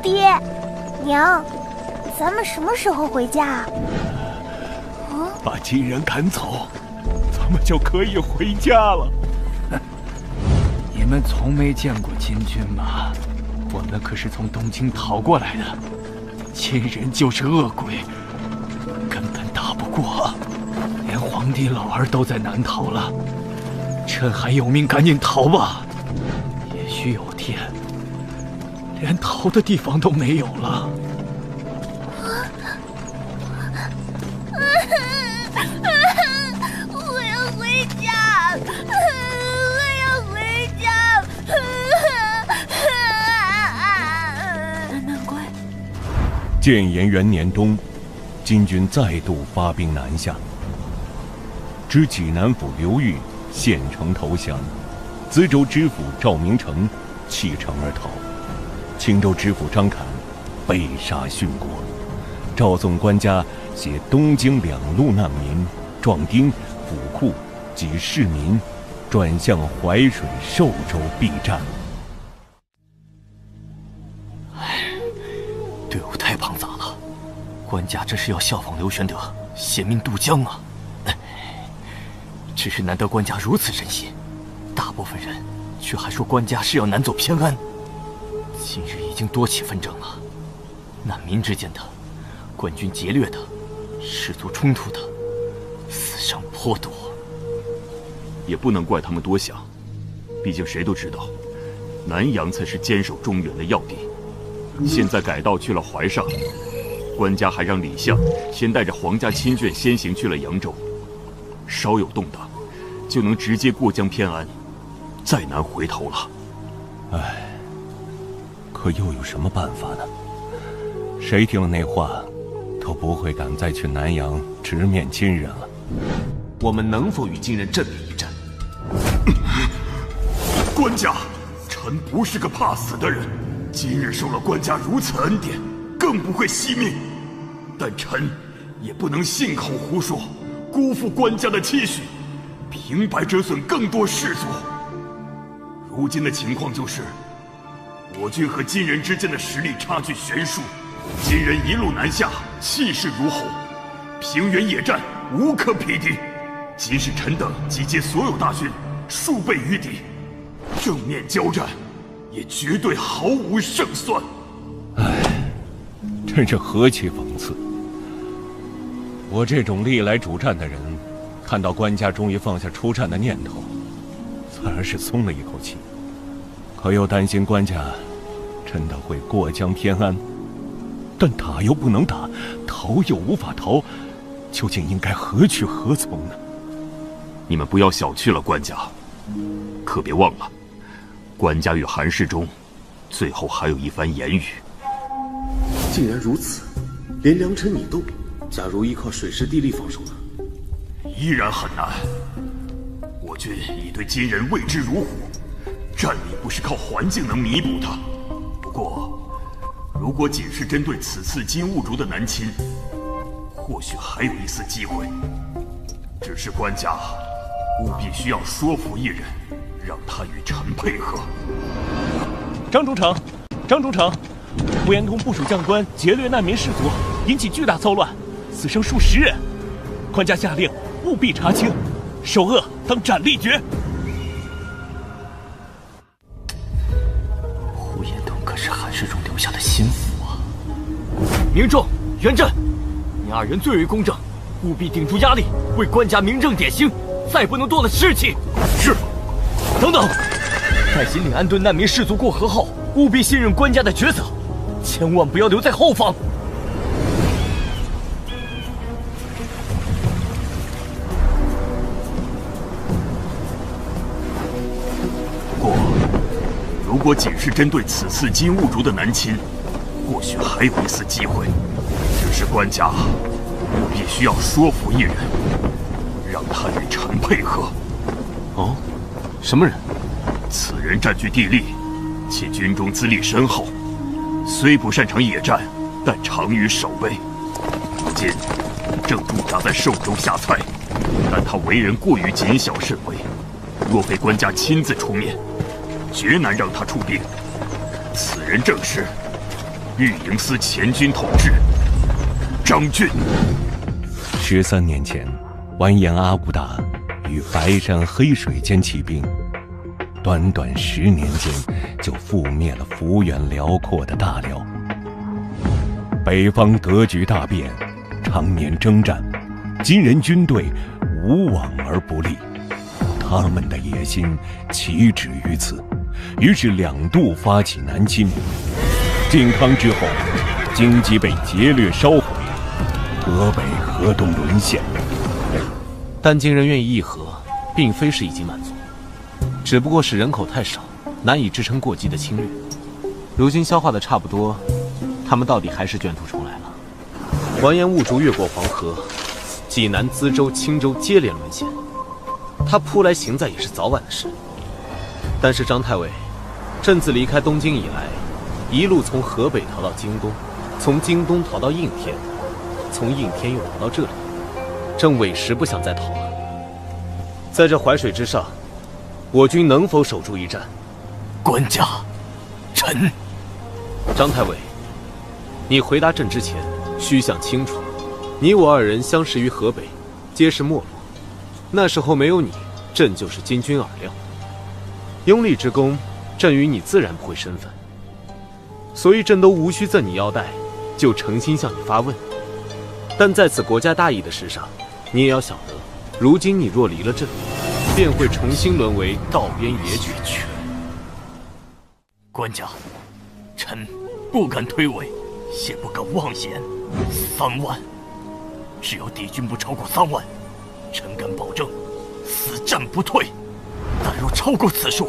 爹，娘，咱们什么时候回家啊？把金人赶走，咱们就可以回家了。你们从没见过金军吗？我们可是从东京逃过来的，金人就是恶鬼，根本打不过，连皇帝老儿都在难逃了。趁还有命，赶紧逃吧！也许有天，连逃的地方都没有了。我要回家，我要回家。难怪。建炎元年冬，金军再度发兵南下，知济南府刘裕献城投降，淄州知府赵明诚弃城而逃，青州知府张侃被杀殉国。赵宋官家携东京两路难民、壮丁、府库及市民转向淮水、寿州避战。队伍太庞杂了，官家这是要效仿刘玄德，携民渡江啊！只是难得官家如此真心，大部分人却还说官家是要南走偏安。今日已经多起纷争了，难民之间的，官军劫掠的，氏族冲突的，死伤颇多。也不能怪他们多想，毕竟谁都知道，南阳才是坚守中原的要地。现在改道去了淮上，官家还让李相先带着皇家亲眷先行去了扬州，稍有动荡，就能直接过江偏安，再难回头了。唉，可又有什么办法呢？谁听了那话，都不会敢再去南阳直面金人了。我们能否与金人正面一战？官家，臣不是个怕死的人，今日受了官家如此恩典，更不会惜命。但臣也不能信口胡说，辜负官家的期许，平白折损更多士卒。如今的情况就是，我军和金人之间的实力差距悬殊，金人一路南下，气势如虹，平原野战无可匹敌。即使臣等集结所有大军，数倍于敌，正面交战，也绝对毫无胜算。唉，真是何其讽刺！我这种历来主战的人，看到官家终于放下出战的念头，自然是松了一口气。可又担心官家真的会过江偏安，但打又不能打，逃又无法逃，究竟应该何去何从呢？你们不要小觑了官家，可别忘了，官家与韩世忠最后还有一番言语。既然如此，连良辰拟动，假如依靠水师地利防守呢？依然很难。我军已对金人畏之如虎，战力不是靠环境能弥补的。不过，如果仅是针对此次金兀术的南侵，或许还有一丝机会。只是官家务必需要说服一人，让他与臣配合。张中丞，张中丞，呼延通部署将官劫掠难民士卒，引起巨大骚乱，死伤数十人。官家下令务必查清，首恶当斩立决。呼延通可是韩世忠留下的心腹啊！明仲、元振，你二人最为公正，务必顶住压力，为官家明正典刑，再不能多了士气。是。等等，在引领安顿难民士卒过河后，务必信任官家的抉择，千万不要留在后方。不过，如果仅是针对此次金兀术的南侵，或许还有一丝机会。只是官家务必需要说服一人，让他与臣配合。哦，什么人？此人占据地利，且军中资历深厚，虽不擅长野战，但长于守备。如今正驻扎在寿州下蔡，但他为人过于谨小慎微，若非官家亲自出面，绝难让他出兵。此人正是御营司前军统制张俊。13年前，完颜阿骨打与白山黑水间起兵，短短10年间就覆灭了幅员辽阔的大辽。北方格局大变，常年征战，金人军队无往而不利。他们的野心岂止于此，于是2度发起南侵。靖康之后，京畿被劫掠烧毁，河北、河东沦陷。但金人愿意议和，并非是已经满足，只不过是人口太少，难以支撑过激的侵略。如今消化的差不多，他们到底还是卷土重来了。完颜兀术越过黄河，济南、资州、青州接连沦陷，他扑来行在也是早晚的事。但是张太尉，朕自离开东京以来，一路从河北逃到京东，从京东逃到应天，从应天又逃到这里，朕委实不想再逃了。在这淮水之上，我军能否守住一战？官家，臣。张太尉，你回答朕之前，须想清楚，你我二人相识于河北，皆是没落。那时候没有你，朕就是金军饵料。拥立之功，朕与你自然不会身份，所以朕都无需赠你腰带，就诚心向你发问。但在此国家大义的事上，你也要晓得，如今你若离了朕，便会重新沦为道边野犬。官家，臣不敢推诿，也不敢妄言。3万，只要敌军不超过3万，臣敢保证，死战不退。但若超过此数，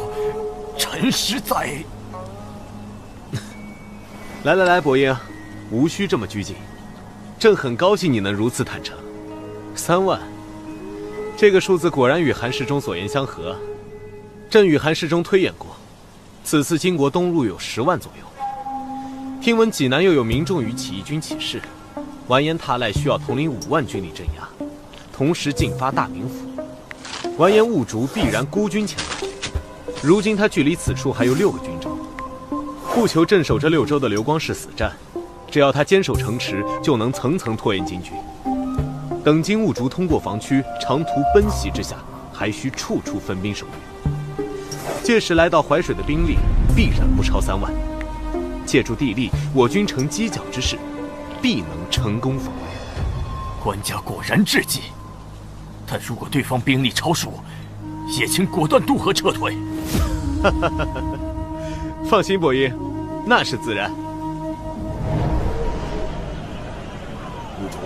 臣实在……来，伯英，无需这么拘谨。朕很高兴你能如此坦诚。3万，这个数字果然与韩世忠所言相合。朕与韩世忠推演过，此次金国东路有10万左右。听闻济南又有民众与起义军起事，完颜塔赖需要统领5万军力镇压，同时进发大名府。完颜兀竹必然孤军前来。如今他距离此处还有6个军州，不求镇守这6州的刘光世死战，只要他坚守城池，就能层层拖延金军。等金兀竹通过防区，长途奔袭之下，还需处处分兵守御。届时来到淮水的兵力必然不超3万。借助地利，我军成犄角之势，必能成功防御。官家果然智计，但如果对方兵力超数，也请果断渡河撤退。放心，伯英，那是自然。兀竹，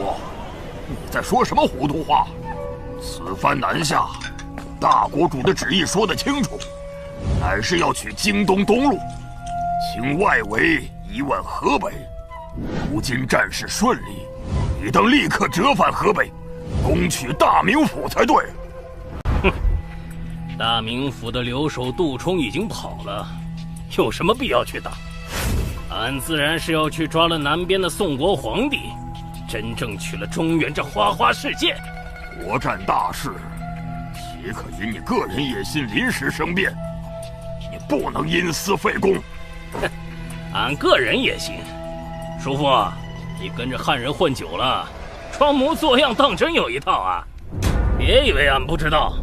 你在说什么糊涂话？此番南下，大国主的旨意说得清楚，乃是要取京东东路，请外围1万河北。如今战事顺利，你当立刻折返河北，攻取大名府才对。哼，大名府的留守杜冲已经跑了，有什么必要去打？俺自然是要去抓了南边的宋国皇帝，真正取了中原这花花世界。国战大事，岂可因你个人野心临时生变？你不能因私废公。哼，俺个人野心。叔父，你跟着汉人混久了，装模作样当真有一套啊！别以为俺不知道，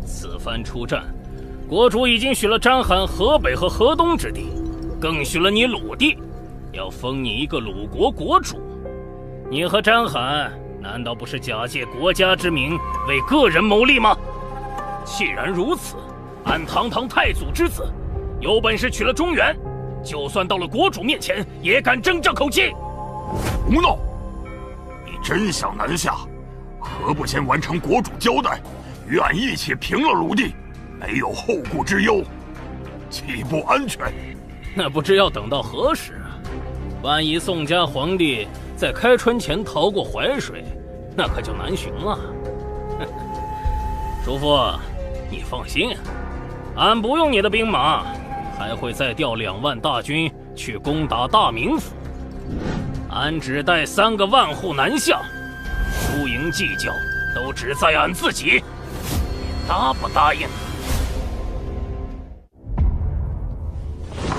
此番出战，国主已经许了章邯河北和河东之地，更许了你鲁地，要封你一个鲁国国主。你和章邯难道不是假借国家之名为个人谋利吗？既然如此，俺堂堂太祖之子，有本事取了中原，就算到了国主面前，也敢争这口气。胡闹！你真想南下，何不先完成国主交代，与俺一起平了鲁地，没有后顾之忧，岂不安全？那不知要等到何时啊？万一宋家皇帝在开春前逃过淮水，那可就难寻了。叔父，你放心，俺不用你的兵马，还会再调2万大军去攻打大名府。俺只带3个万户南下，输赢计较都只在俺自己。你答不答应？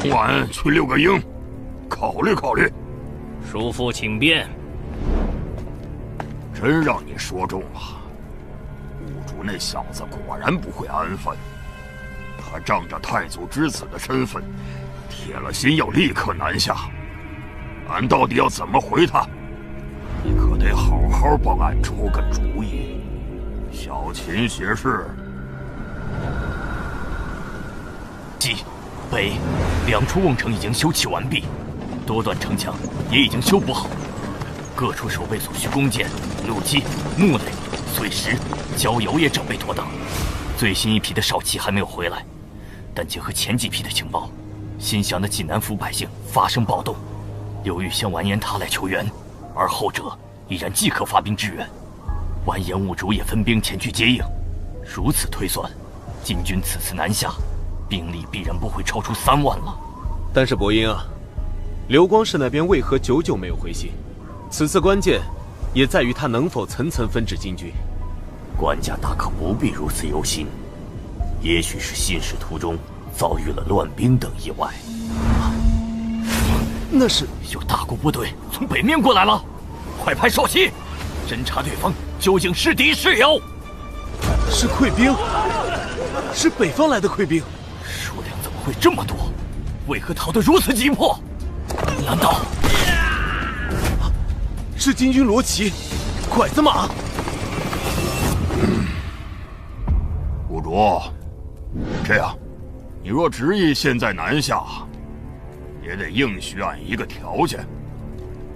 同俺去6个营，考虑考虑。叔父请便。真让你说中了，兀竹那小子果然不会安分。他仗着太祖之子的身份，铁了心要立刻南下。俺到底要怎么回他？你可得好好帮俺出个主意。小秦学士，西、北2处瓮城已经修葺完毕，多段城墙也已经修补好，各处守备所需弓箭、弩机、木垒、碎石、焦油也整备妥当。最新一批的少骑还没有回来，但结合前几批的情报，新降的济南府百姓发生暴动，刘裕向完颜塔赖求援，而后者已然即刻发兵支援。完颜兀竹也分兵前去接应。如此推算，金军此次南下，兵力必然不会超出3万了。但是伯英啊，刘光世那边为何久久没有回信？此次关键也在于他能否层层分治金军。官家大可不必如此忧心，也许是信使途中遭遇了乱兵等意外。那是有大股部队从北面过来了，快派少骑！侦查对方究竟是敌是友。是溃兵，是北方来的溃兵，数量怎么会这么多？为何逃得如此急迫？难道是金军罗旗，拐子马？五竹，这样，你若执意现在南下，也得应许俺一个条件：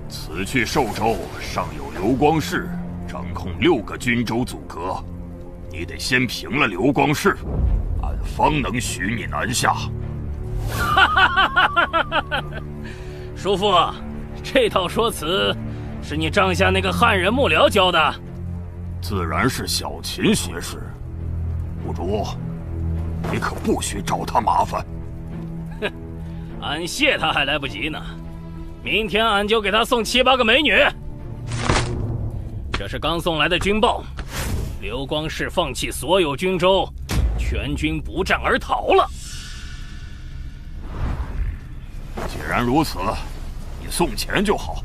此去寿州尚有刘光世掌控6个军州阻隔，你得先平了刘光世，俺方能许你南下。叔父，这套说辞是你帐下那个汉人幕僚教的？自然是小秦学士。五竹，你可不许找他麻烦。哼，俺谢他还来不及呢，明天俺就给他送7、8个美女。这是刚送来的军报，刘光世放弃所有军州，全军不战而逃了。既然如此，你送钱就好。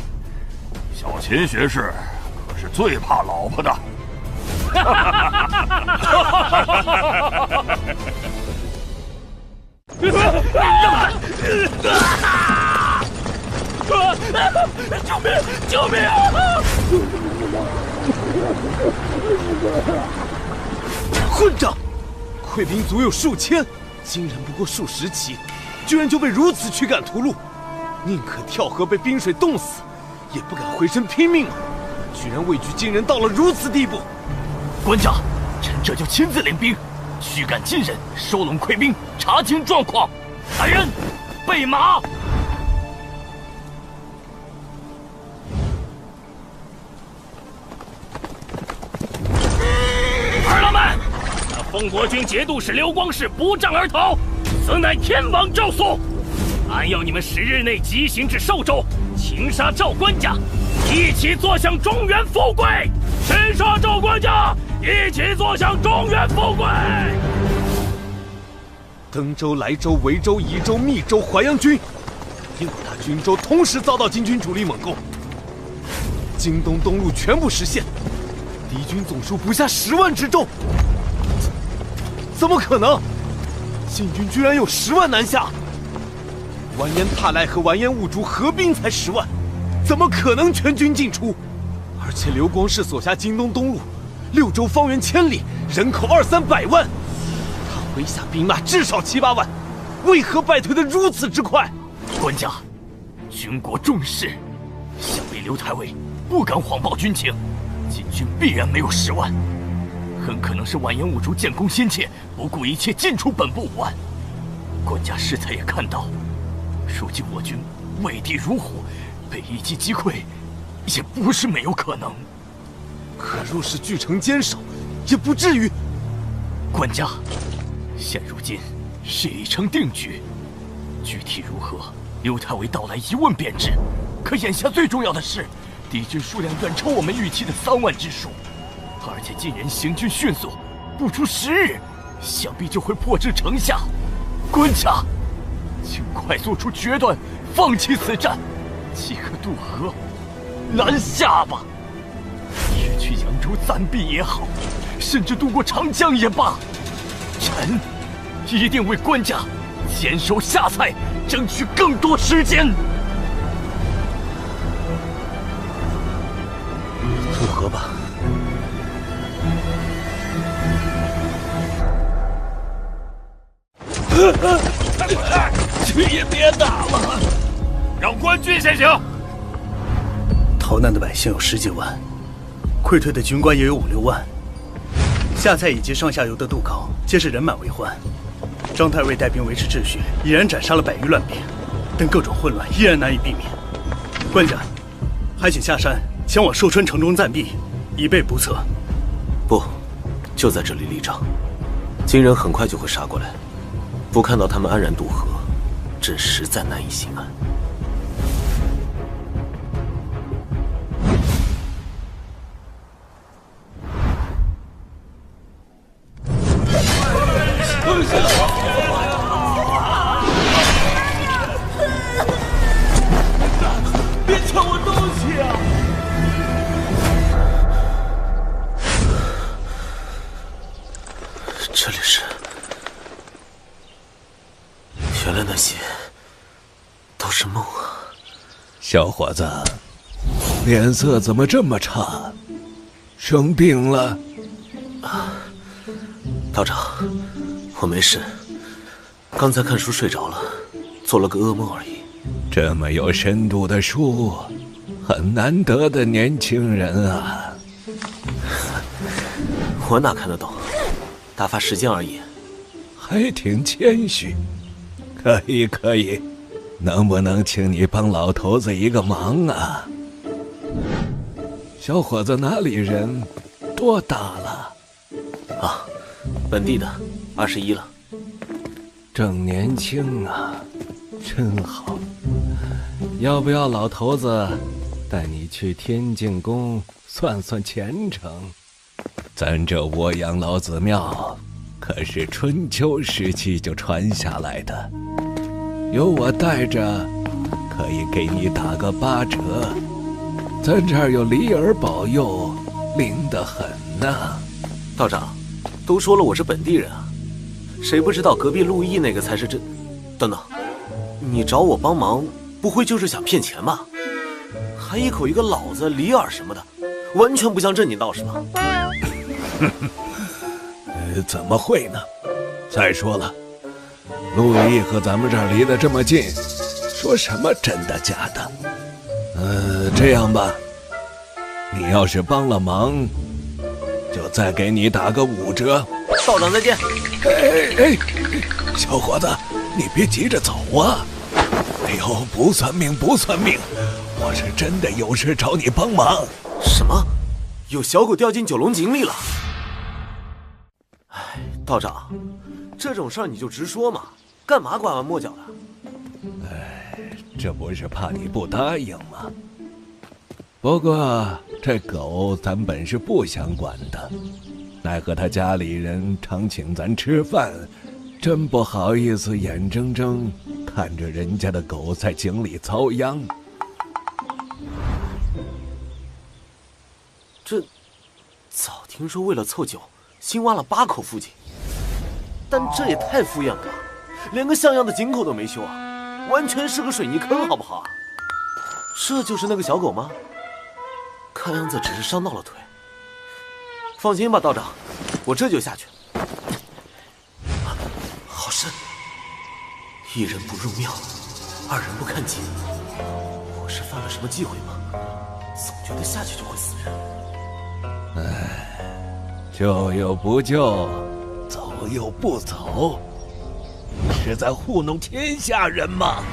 小秦学士可是最怕老婆的。救命！救命啊！混账！溃兵足有数千，金人不过数十骑，居然就被如此驱赶屠戮，宁可跳河被冰水冻死，也不敢回身拼命啊！居然畏惧金人到了如此地步！官家，臣这就亲自领兵，驱赶金人，收拢溃兵，查清状况。来人，备马！儿郎们，那封国军节度使刘光世不战而逃，此乃天王诏诉。俺要你们10日内急行至寿州，擒杀赵官家，一起坐享中原富贵。擒杀赵官家，一起坐享中原富贵。登州、莱州、维州、宜州、密州、淮阳军6大军州同时遭到金军主力猛攻，京东东路全部失陷，敌军总数不下10万之众。怎么可能？晋军居然有10万南下！完颜帕赖和完颜兀术合兵才10万，怎么可能全军进出？而且刘光世所辖京东东路6州方圆1000里，人口200-300万，他麾下兵马至少7、8万，为何败退得如此之快？官家，军国重视，想必刘太尉不敢谎报军情，晋军必然没有10万，很可能是完颜兀术建功心切，不顾一切进出本部5万。官家适才也看到，如今我军畏敌如虎，被一击击溃，也不是没有可能。可若是据城坚守，也不至于。官家，现如今事已成定局，具体如何，刘太尉到来一问便知。可眼下最重要的是，敌军数量远超我们预期的3万之数，而且晋人行军迅速，不出10日，想必就会迫至城下。官家，请快做出决断，放弃此战，即可渡河南下吧。是去扬州暂避也好，甚至渡过长江也罢，臣一定为官家坚守下蔡，争取更多时间。渡河吧。去也别打了，让官军先行。逃难的百姓有10几万，溃退的军官也有5、6万。下蔡以及上下游的渡口皆是人满为患。张太尉带兵维持秩序，已然斩杀了100余乱兵，但各种混乱依然难以避免。官家，还请下山前往寿春城中暂避，以备不测。不，就在这里立帐，金人很快就会杀过来。不看到他们安然渡河，朕实在难以心安。别抢我东西啊！这里是……原来那些都是梦啊！小伙子，脸色怎么这么差？生病了？道长，我没事，刚才看书睡着了，做了个噩梦而已。这么有深度的书，很难得的年轻人啊！我哪看得懂？打发时间而已。还挺谦虚。可以可以，能不能请你帮老头子一个忙啊？小伙子哪里人？多大了？啊，本地的，21了。正年轻啊，真好。要不要老头子带你去天净宫算算前程？咱这涡阳老子庙可是春秋时期就传下来的，有我带着，可以给你打个8折。咱这儿有离儿保佑，灵得很呐。道长，都说了我是本地人啊，谁不知道隔壁陆毅那个才是真……等等，你找我帮忙，不会就是想骗钱吧？还一口一个老子、李耳什么的，完全不像正经道士吧？怎么会呢？再说了，陆毅和咱们这儿离得这么近，说什么真的假的？这样吧，你要是帮了忙，就再给你打个5折。道长再见。哎，小伙子，你别急着走啊！哎呦，不算命不算命，我是真的有事找你帮忙。什么？有小狗掉进九龙井里了？哎，道长，这种事儿你就直说嘛，干嘛拐弯抹角的？哎，这不是怕你不答应吗？不过这狗咱本是不想管的，奈何他家里人常请咱吃饭，真不好意思眼睁睁看着人家的狗在井里遭殃。这早听说为了凑酒，新挖了8口腹井，但这也太敷衍了吧，连个像样的井口都没修啊，完全是个水泥坑，好不好啊？这就是那个小狗吗？看样子只是伤到了腿。放心吧，道长，我这就下去。好深，一人不入庙，二人不看井。我是犯了什么忌讳吗？总觉得下去就会死人。救又不救，走又不走，你是在糊弄天下人吗？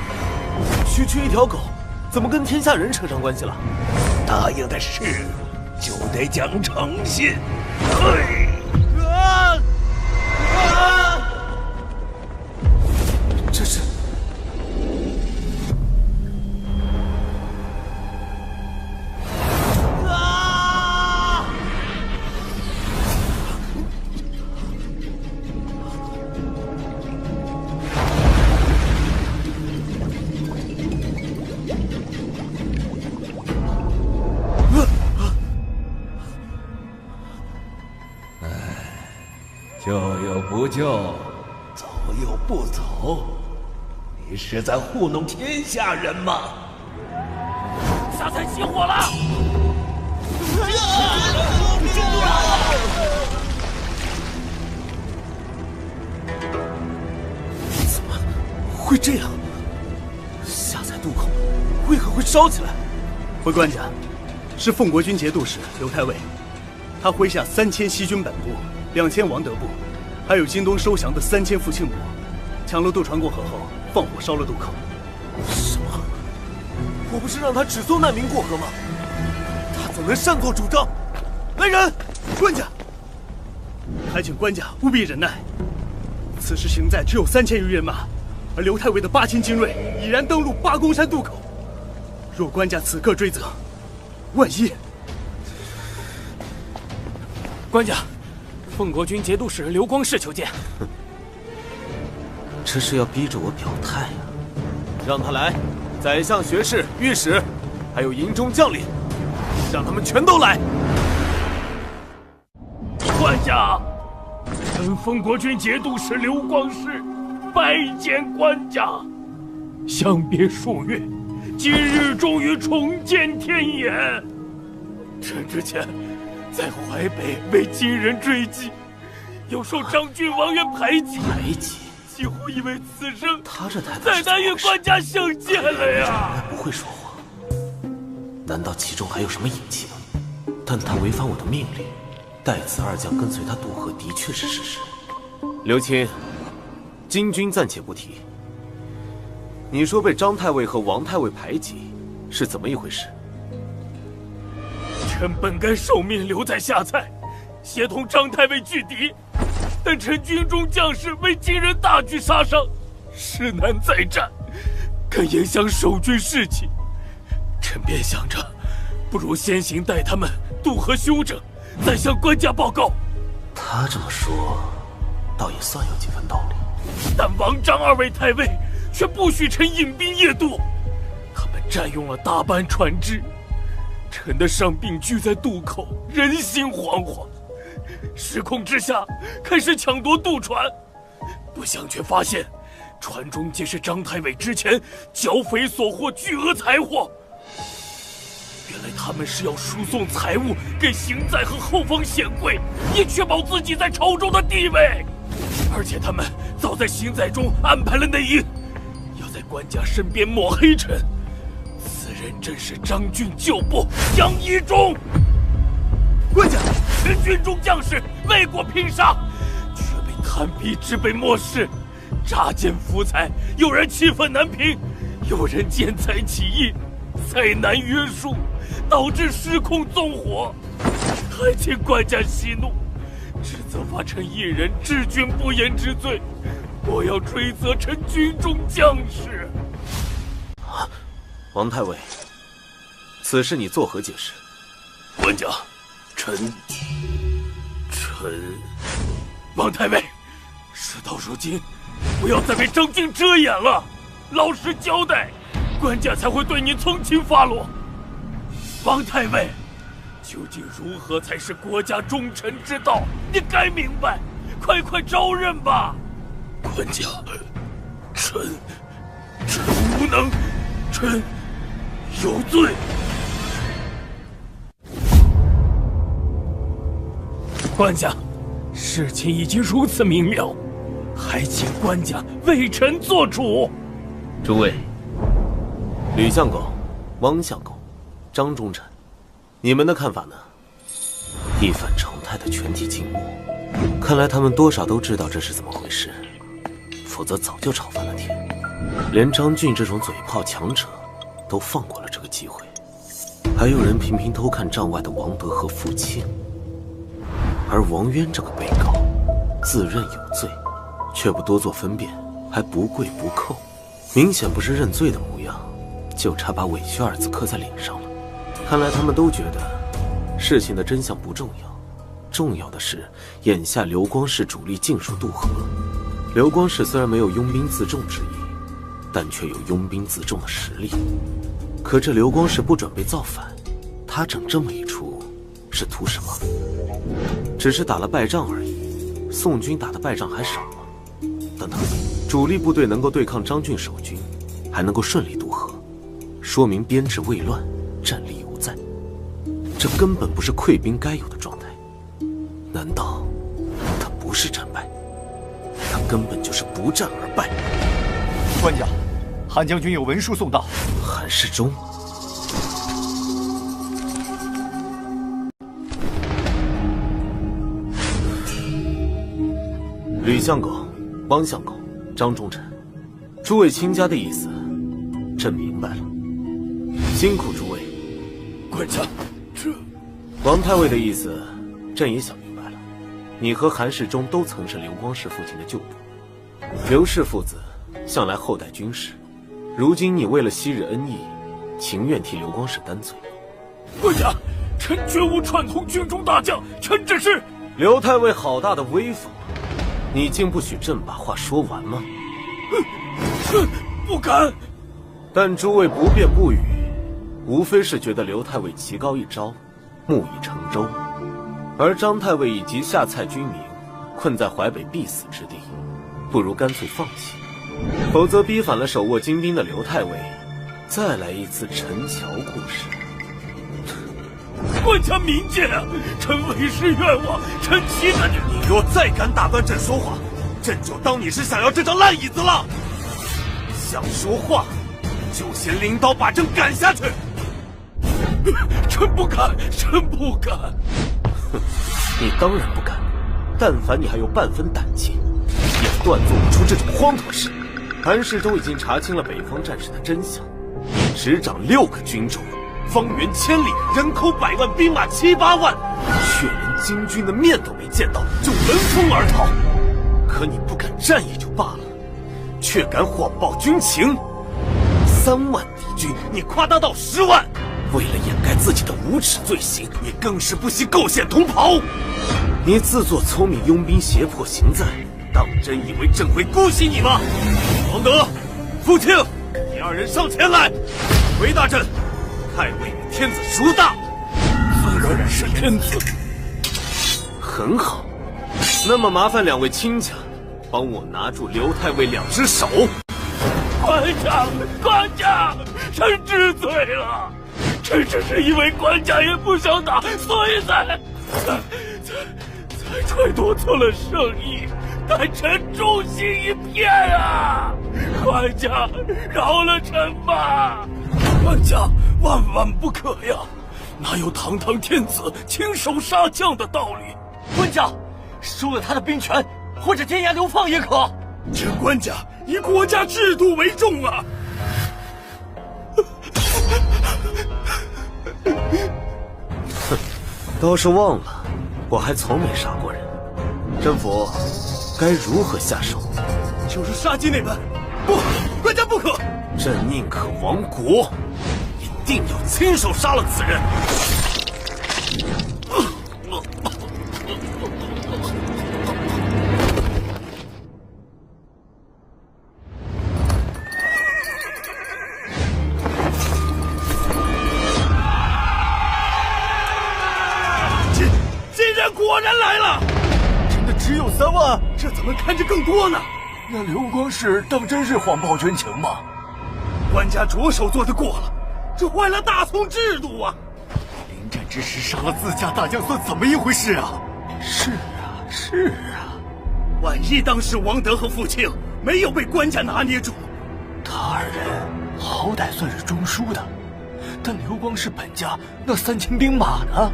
区区一条狗，怎么跟天下人扯上关系了？答应的事就得讲诚信。这是……救又不救，走又不走，你是在糊弄天下人吗？下菜起火了！怎么会这样？下在渡口，为何会烧起来？回官家，是奉国军节度使刘太尉，他麾下3000西军本部，2000王德部，还有京东收降的3000副庆部，抢了渡船过河后，放火烧了渡口。什么？我不是让他只送难民过河吗？他怎能擅作主张？来人！官家，还请官家务必忍耐。此时行在只有3000余人马，而刘太尉的8000精锐已然登陆八公山渡口。若官家此刻追责，万一……官家，奉国军节度使刘光世求见。这是要逼着我表态呀！让他来，宰相、学士、御史，还有营中将领，让他们全都来。官家，臣封国军节度使刘光世，拜见官家。相别数月，今日终于重见天颜。臣之前在淮北为金人追击，又受张郡王员排挤，几乎以为此生再难与官家相见了呀！不会说谎，难道其中还有什么隐情？但他违反我的命令，带子二将跟随他渡河，的确是事实。刘钦，金军暂且不提。你说被张太尉和王太尉排挤，是怎么一回事？臣本该受命留在下蔡，协同张太尉拒敌，但臣军中将士为金人大举杀伤，势难再战，更影响守军士气。臣便想着，不如先行带他们渡河休整，再向官家报告。他这么说，倒也算有几分道理。但王张二位太尉却不许臣引兵夜渡，他们占用了大半船只。臣的伤病聚在渡口，人心惶惶，失控之下开始抢夺渡船，不想却发现船中皆是张太尉之前剿匪所获巨额财货。原来他们是要输送财物给邢在和后方显贵，以确保自己在朝中的地位。而且他们早在邢在中安排了内应，要在官家身边抹黑臣。此人正是张郡旧部杨一中。官家，臣军中将士为国拼杀，却被贪逼之辈漠视，诈奸浮财，有人气愤难平，有人见财起意，再难约束，导致失控纵火，还请官家息怒，只责罚臣一人治军不严之罪，我要追责臣军中将士。王太尉，此事你作何解释？官家，臣，王太尉，事到如今，不要再为张俊遮掩了，老实交代，官家才会对你从轻发落。王太尉，究竟如何才是国家忠臣之道？你该明白，快招认吧！官家，臣无能，臣有罪。官家，事情已经如此明了，还请官家为臣做主。诸位，吕相公、汪相公、张忠臣，你们的看法呢？一反常态的全体静默，看来他们多少都知道这是怎么回事，否则早就吵翻了天。连张俊这种嘴炮强者都放过了这个机会，还有人频频偷看帐外的王德和傅谦。而王渊这个被告自认有罪，却不多做分辨，还不跪不叩，明显不是认罪的模样，就差把委屈二字刻在脸上了。看来他们都觉得事情的真相不重要，重要的是眼下刘光世主力尽数渡河。刘光世虽然没有拥兵自重之意，但却有拥兵自重的实力。可这刘光世不准备造反，他整这么一出是图什么？只是打了败仗而已，宋军打的败仗还少吗？等等，主力部队能够对抗张俊守军，还能够顺利渡河，说明编制未乱，战力犹在。这根本不是溃兵该有的状态。难道他不是战败？他根本就是不战而败。官家，韩将军有文书送到。韩世忠。吕相公、汪相公、张忠臣，诸位卿家的意思，朕明白了。辛苦诸位。官家，这王太尉的意思，朕也想明白了。你和韩世忠都曾是刘光世父亲的旧部，刘氏父子向来厚待军士，如今你为了昔日恩义，情愿替刘光世担罪。官家，臣绝无串通军中大将，臣只是……刘太尉好大的威风！你竟不许朕把话说完吗？不敢。但诸位不辩不语，无非是觉得刘太尉棋高一招，木已成舟，而张太尉以及下蔡军民困在淮北必死之地，不如干脆放弃，否则逼反了手握精兵的刘太尉，再来一次陈桥故事。官家明鉴啊！臣为师冤枉，臣岂敢！你若再敢打断朕说话，朕就当你是想要这张烂椅子了。想说话，就先领刀把朕赶下去。臣不敢，臣不敢。哼，你当然不敢。但凡你还有半分胆气，也断做不出这种荒唐事。韩世周已经查清了北方战事的真相，你执掌6个军州，方圆1000里，人口100万，兵马7、8万，却连金军的面都没见到，就闻风而逃。可你不敢战役就罢了，却敢谎报军情。3万敌军，你夸大到10万。为了掩盖自己的无耻罪行，你更是不惜构陷同袍。你自作聪明，拥兵胁迫行在，当真以为朕会姑息你吗？王德、傅庆，你2人上前来，回答朕。太尉与天子孰大？自然是天子。很好，那么麻烦2位亲家帮我拿住刘太尉2只手。官家，臣知罪了。臣只是因为官家也不想打，所以才揣度错了圣意，但臣忠心一片啊！官家饶了臣吧！官家万万不可呀！哪有堂堂天子亲手杀将的道理？官家收了他的兵权，或者天涯流放也可。这官家以国家制度为重啊！哼，倒是忘了，我还从没杀过人。甄府该如何下手？就是杀鸡那般。不，官家不可！朕宁可亡国，一定要亲手杀了此人。果然来了！真的只有3万？这怎么看着更多呢？那刘光世当真是谎报军情吗？官家着手做得过了，这坏了大宋制度啊！临战之时杀了自家大将，算怎么一回事啊？是啊，万一当时王德和傅庆没有被官家拿捏住，他2人好歹算是中枢的，但刘光世本家那3000兵马呢？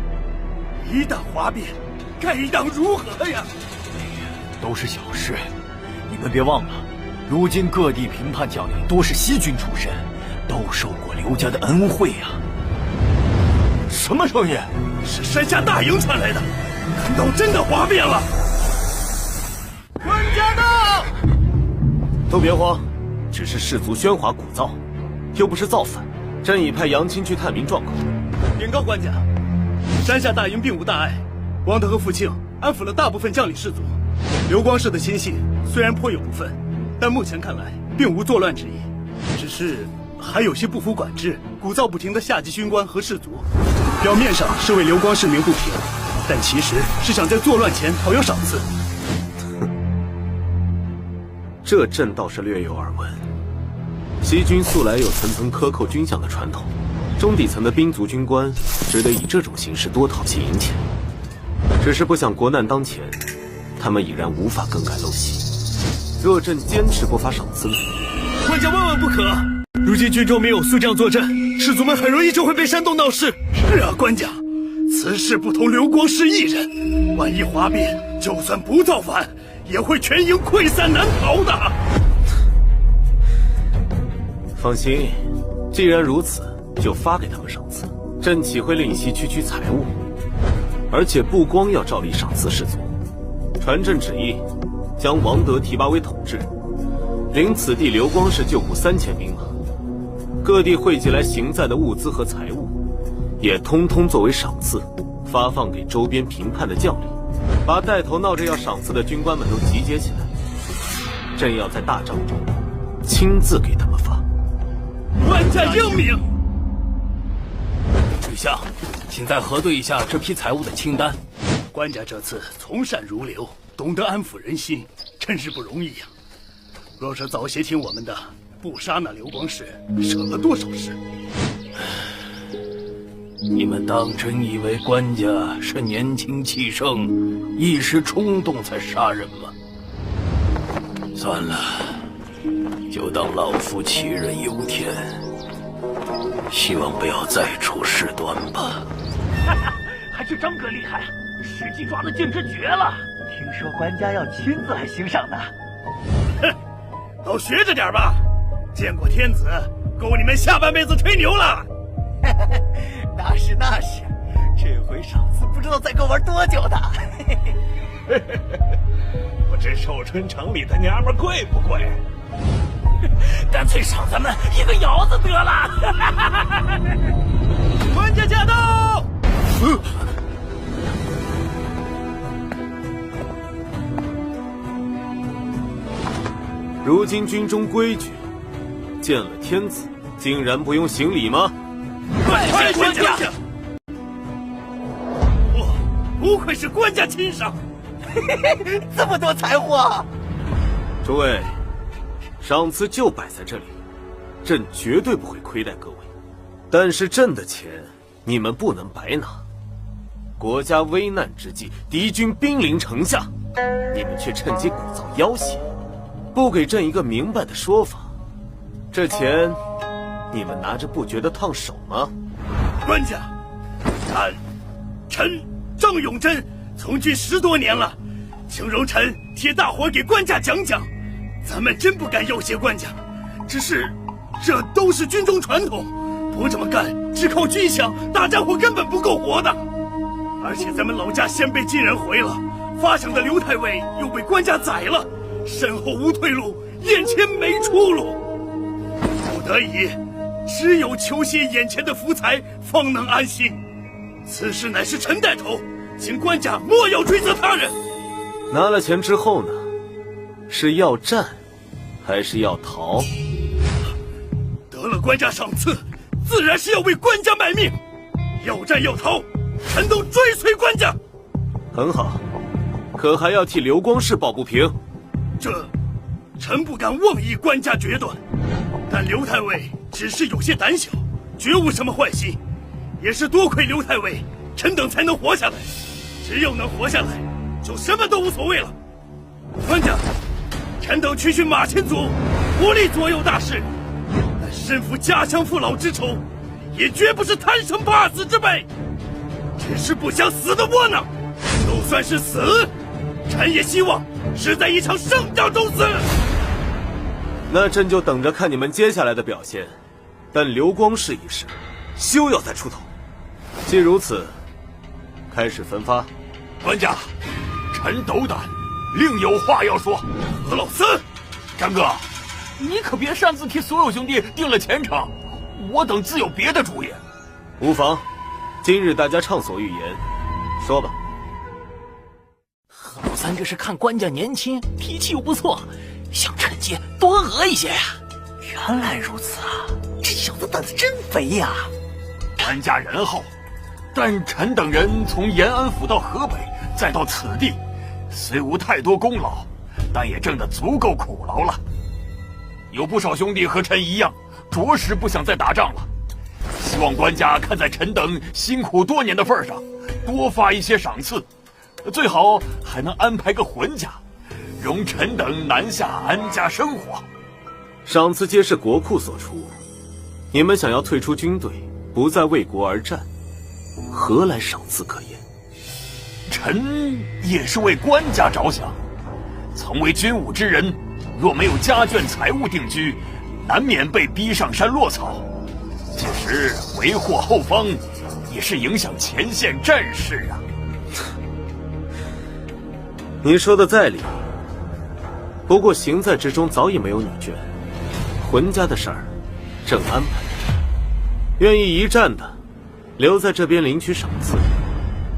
一旦哗变，该当如何呀？都是小事，你们别忘了，如今各地评判将领多是西军出身，都受过刘家的恩惠啊。什么声音？是山下大营传来的，难道真的哗变了？官家到！都别慌，只是士卒喧哗鼓噪，又不是造反。朕已派杨清去探明状况。禀告官家，山下大营并无大碍，王德和傅庆安抚了大部分将领士卒。刘光世的亲信虽然颇有不忿，但目前看来并无作乱之意，只是还有些不服管制、鼓噪不停的下级军官和士卒。表面上是为刘光世鸣不平，但其实是想在作乱前讨有赏赐。这朕倒是略有耳闻。西军素来有层层克扣军饷的传统，中底层的兵卒军官只得以这种形式多讨些银钱。只是不想国难当前，他们已然无法更改陋习。若朕坚持不发赏赐，官家万万不可！如今军中没有宿将坐镇，士卒们很容易就会被煽动闹事。是啊，官家，此事不同刘光世一人，万一哗变，就算不造反，也会全营溃散难逃的。放心，既然如此，就发给他们赏赐。朕岂会吝惜区区财物？而且不光要照例赏赐士卒，传朕旨意，将王德提拔为统制，领此地刘光世旧部3000兵马。各地汇集来行在的物资和财物，也通通作为赏赐，发放给周边平叛的将领，把带头闹着要赏赐的军官们都集结起来。朕要在大帐中亲自给他们发。官家英明。陛下，请再核对一下这批财物的清单。官家这次从善如流，懂得安抚人心，真是不容易呀。若是早些听我们的，不杀那刘光世，省了多少事。你们当真以为官家是年轻气盛，一时冲动才杀人吗？算了，就当老夫杞人忧天，希望不要再出事端吧。还是张哥厉害，时机抓得简直绝了！听说官家要亲自来欣赏呢。哼，都学着点吧，见过天子，够你们下半辈子吹牛了。那是，这回赏赐不知道再够玩多久的。不知寿春城里的娘们贵不贵？干脆赏咱们一个窑子得了。官家驾到！如今军中规矩，见了天子竟然不用行礼吗？拜官家！不愧是官家亲赏，这么多财货！诸位，赏赐就摆在这里，朕绝对不会亏待各位。但是朕的钱，你们不能白拿。国家危难之际，敌军兵临城下，你们却趁机鼓噪要挟，不给朕一个明白的说法，这钱你们拿着不觉得烫手吗？官家，臣郑永贞从军10多年了，请容臣替大伙给官家讲讲。咱们真不敢要挟官家，只是这都是军中传统，不这么干，只靠军饷，大家伙根本不够活的。而且咱们老家先被金人回了，发饷的刘太尉又被官家宰了，身后无退路，眼前没出路，不得已，只有求些眼前的福财，方能安心。此事乃是臣带头，请官家莫要追责他人。拿了钱之后呢？是要战，还是要逃？得了官家赏赐，自然是要为官家卖命。要战要逃，臣都追随官家。很好，可还要替刘光世抱不平。臣不敢妄议官家决断，但刘太尉只是有些胆小，绝无什么坏心。也是多亏刘太尉，臣等才能活下来。只要能活下来，就什么都无所谓了。官家，臣等区区马前卒，无力左右大事，但身负家乡父老之仇，也绝不是贪生怕死之辈。只是不想死的窝囊，就算是死，臣也希望是在一场胜仗中死。那朕就等着看你们接下来的表现。但刘光世一事，休要再出头。既如此，开始分发。官家，臣斗胆，另有话要说。何老四，张哥，你可别擅自替所有兄弟定了前程，我等自有别的主意。无妨，今日大家畅所欲言，说吧。何老三这是看官家年轻，脾气又不错，想趁机多讹一些呀。原来如此啊，这小子胆子真肥呀！官家仁厚，但臣等人从延安府到河北，再到此地，虽无太多功劳，但也挣得足够苦劳了。有不少兄弟和臣一样，着实不想再打仗了。希望官家看在臣等辛苦多年的份上，多发一些赏赐，最好还能安排个浑家，容臣等南下安家生活。赏赐皆是国库所出，你们想要退出军队，不再为国而战，何来赏赐可言？臣也是为官家着想，曾为军武之人，若没有家眷财物定居，难免被逼上山落草。届时为祸后方，也是影响前线战事啊。你说的在理，不过行在之中早已没有女眷，浑家的事儿正安排。愿意一战的留在这边领取赏赐，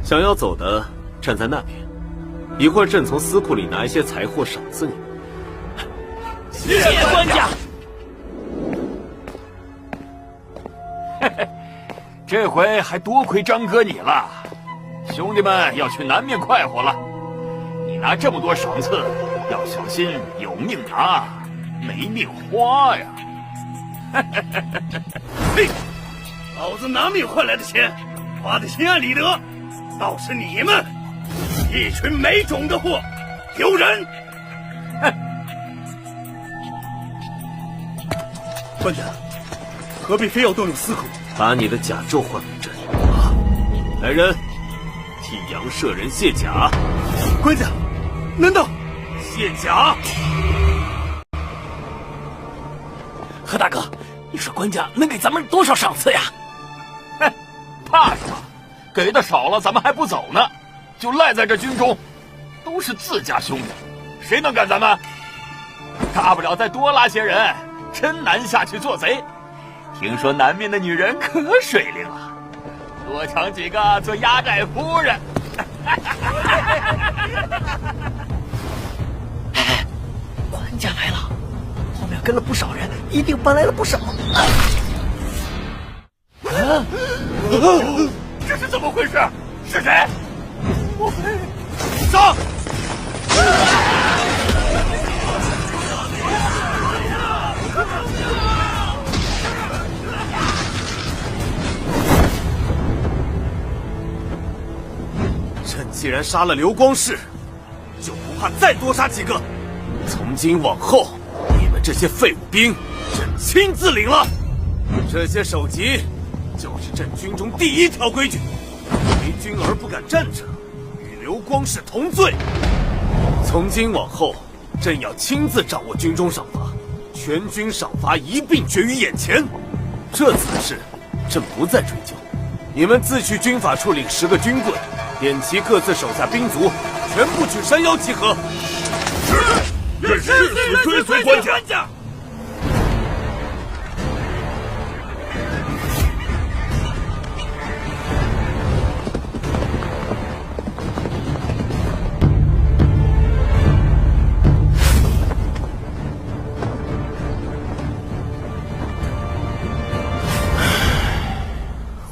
想要走的站在那边，一会儿朕从司库里拿一些财货赏赐你们。谢谢官家。嘿嘿，这回还多亏张哥你了。兄弟们要去南面快活了。你拿这么多赏赐，要小心有命拿，没命花呀！嘿，老子拿命换来的钱，花得心安理得，倒是你们一群没种的货，丢人！哼！官家，何必非要动用私库？把你的甲胄换给朕。来人，替杨舍人卸甲。官家，难道卸甲？何大哥，你说官家能给咱们多少赏赐呀？哼，怕什么？给的少了，咱们还不走呢，就赖在这军中，都是自家兄弟，谁能干咱们？大不了再多拉些人，真南下去做贼。听说南面的女人可水灵了，多抢几个做压寨夫人。官家来了，后面跟了不少人，一定搬来了不少。这是怎么回事？是谁？莫非上？朕既然杀了刘光世，就不怕再多杀几个。从今往后，你们这些废物兵，朕亲自领了。这些首级就是朕军中第一条规矩：为君而不敢战者，与刘光世同罪。从今往后，朕要亲自掌握军中赏罚，全军赏罚一并决于眼前。这次的事，朕不再追究。你们自去军法处领10个军棍，点齐各自手下兵卒，全部去山腰集合。是，誓死追随官家。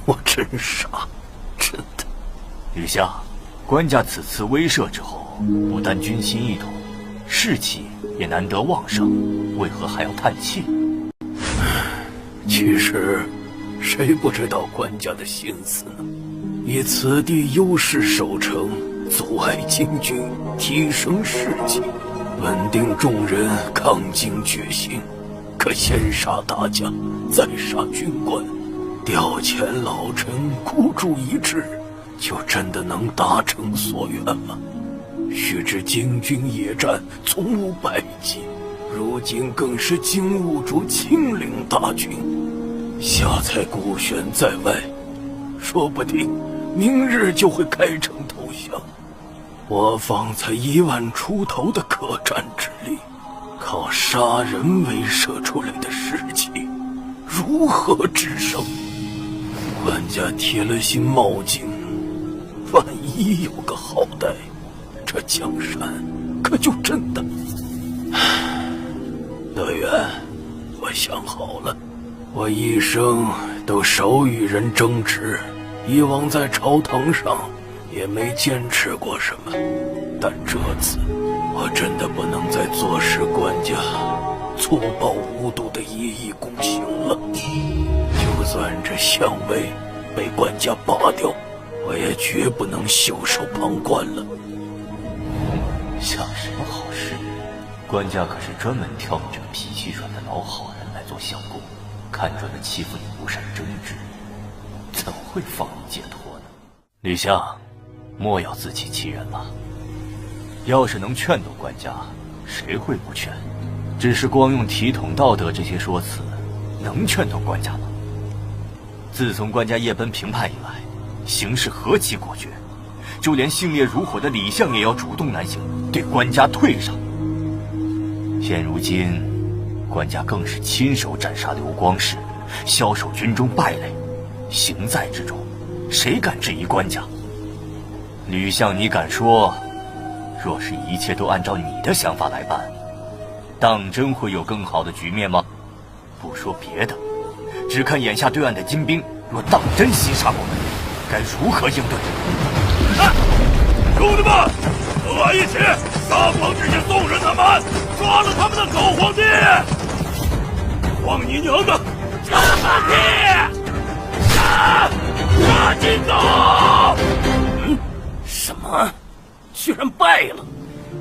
我真傻，真的。吕相，官家此次威慑之后，不但军心一统，士气也难得旺盛，为何还要叹气？其实，谁不知道官家的心思呢？以此地优势守城，阻碍金军，提升士气，稳定众人抗金决心。可先杀大将，再杀军官，调遣老臣，孤注一掷，就真的能达成所愿吗？须知金军野战从无败绩，如今更是金兀术亲领大军，下蔡孤悬在外，说不定明日就会开城投降。我方才1万出头的可战之力，靠杀人威慑出来的士气，如何制胜？官家铁了心冒进，万一有个好歹，这江山可就真的……德远，我想好了，我一生都少与人争执，以往在朝堂上也没坚持过什么，但这次我真的不能再坐视官家粗暴无度的一意孤行了。就算这相位被官家拔掉，我也绝不能袖手旁观了。想什么好事？官家可是专门挑你这个脾气软的老好人来做相公，看准了欺负你不善争执，怎会放你解脱呢？吕相，莫要自欺欺人了。要是能劝动官家，谁会不劝？只是光用体统道德这些说辞，能劝动官家吗？自从官家夜奔平叛以来，行事何其果决，就连性烈如火的李相也要主动南行，对官家退让。现如今，官家更是亲手斩杀刘光世，枭首军中败类，行在之中，谁敢质疑官家？吕相，你敢说，若是一切都按照你的想法来办，当真会有更好的局面吗？不说别的，只看眼下对岸的金兵，若当真袭杀我们，该如何应对？兄弟们，和俺一起杀光这些宋人他们，抓了他们的狗皇帝！王你娘的，杀皇帝！杀金狗！什么？居然败了，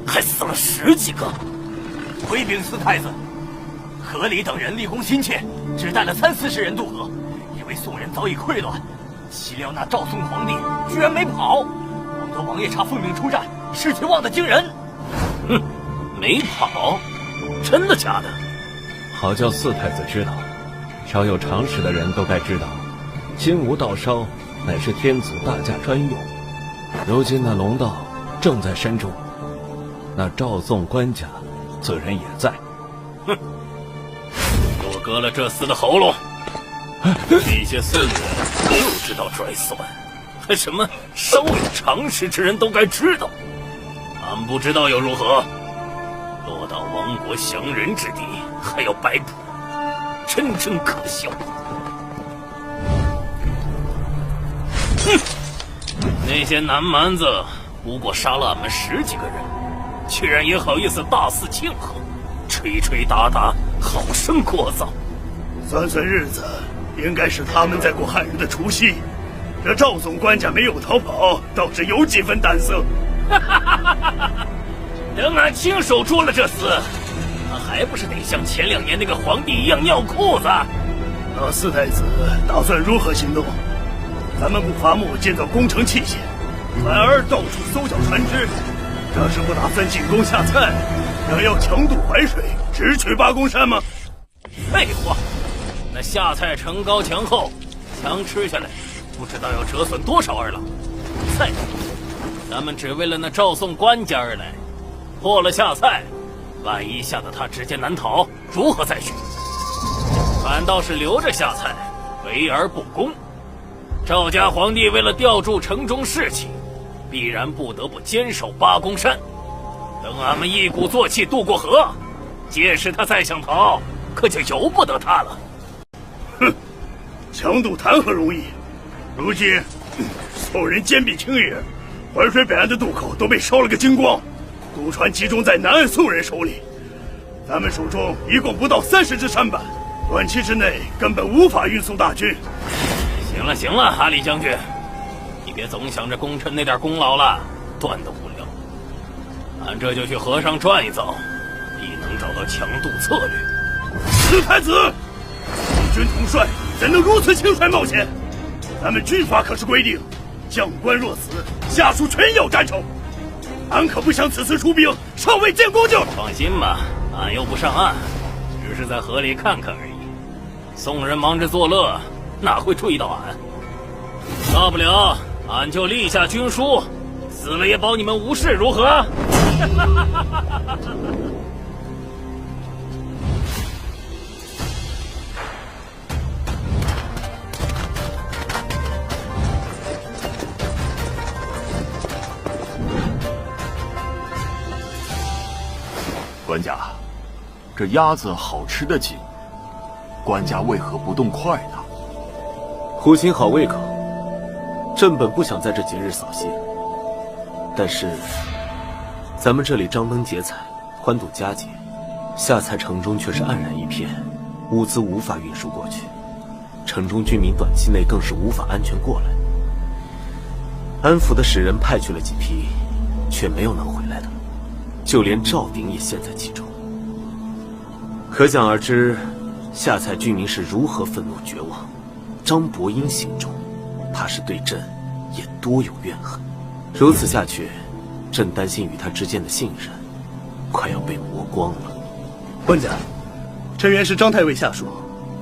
还死了10几个！回禀四太子，何礼等人立功心切，只带了30-40人渡河，以为宋人早已溃乱，岂料那赵宋皇帝居然没跑。王德王爷差奉命出战，士气旺得惊人。哼，没跑？真的假的？好叫四太子知道，稍有常识的人都该知道，金吾道烧乃是天子大驾专用。如今那龙道正在山中，那赵宋官家自然也在。哼，给我割了这厮的喉咙！这些孙子就知道拽蒜，还什么稍有常识之人都该知道，俺不知道又如何？落到亡国降人之地，还要摆谱，真可笑！哼，那些南蛮子不过杀了俺们10几个人，居然也好意思大肆庆贺，吹吹打打，好生聒噪。算日子，应该是他们在过汉人的除夕。这赵总官家没有逃跑，倒是有几分胆色。等俺亲手捉了这厮，俺还不是得像前2年那个皇帝一样尿裤子？那四太子打算如何行动？咱们不伐木建造工程器械，反而到处搜剿船只，这是不打算进攻下蔡，想要强渡淮水，直取八公山吗？废话，那下蔡城高墙厚，墙吃下来，不知道要折损多少儿郎。再说，咱们只为了那赵宋官家而来，破了下蔡，万一吓得他直接南逃，如何再续？反倒是留着下蔡，围而不攻。赵家皇帝为了吊住城中士气，必然不得不坚守八公山。等俺们一鼓作气渡过河，届时他再想逃，可就由不得他了。哼，强渡谈何容易？如今宋人坚壁清野，淮水北岸的渡口都被烧了个精光，渡船集中在南岸宋人手里。咱们手中一共不到30只舢板，短期之内根本无法运送大军。行了，哈里将军，你别总想着功臣那点功劳了，断得无聊。俺这就去河上转一遭，必能找到强渡策略。四太子，义军统帅怎能如此轻率冒险？咱们军法可是规定，将官若死，下属全要斩首。俺可不想此次出兵尚未见功就。放心吧，俺又不上岸，只是在河里看看而已。宋人忙着作乐，哪会注意到俺？大不了俺就立下军书，死了也保你们无事，如何？官家，这鸭子好吃得紧，官家为何不动筷呢？胡心好胃口，朕本不想在这节日扫兴，但是咱们这里张灯结彩，欢度佳节，下蔡城中却是黯然一片，物资无法运输过去，城中居民短期内更是无法安全过来。安抚的使人派去了几批，却没有能回来的，就连赵鼎也陷在其中。可想而知，下蔡居民是如何愤怒绝望。张伯英心中怕是对朕也多有怨恨。如此下去，朕担心与他之间的信任快要被磨光了。官家，臣原是张太尉下属，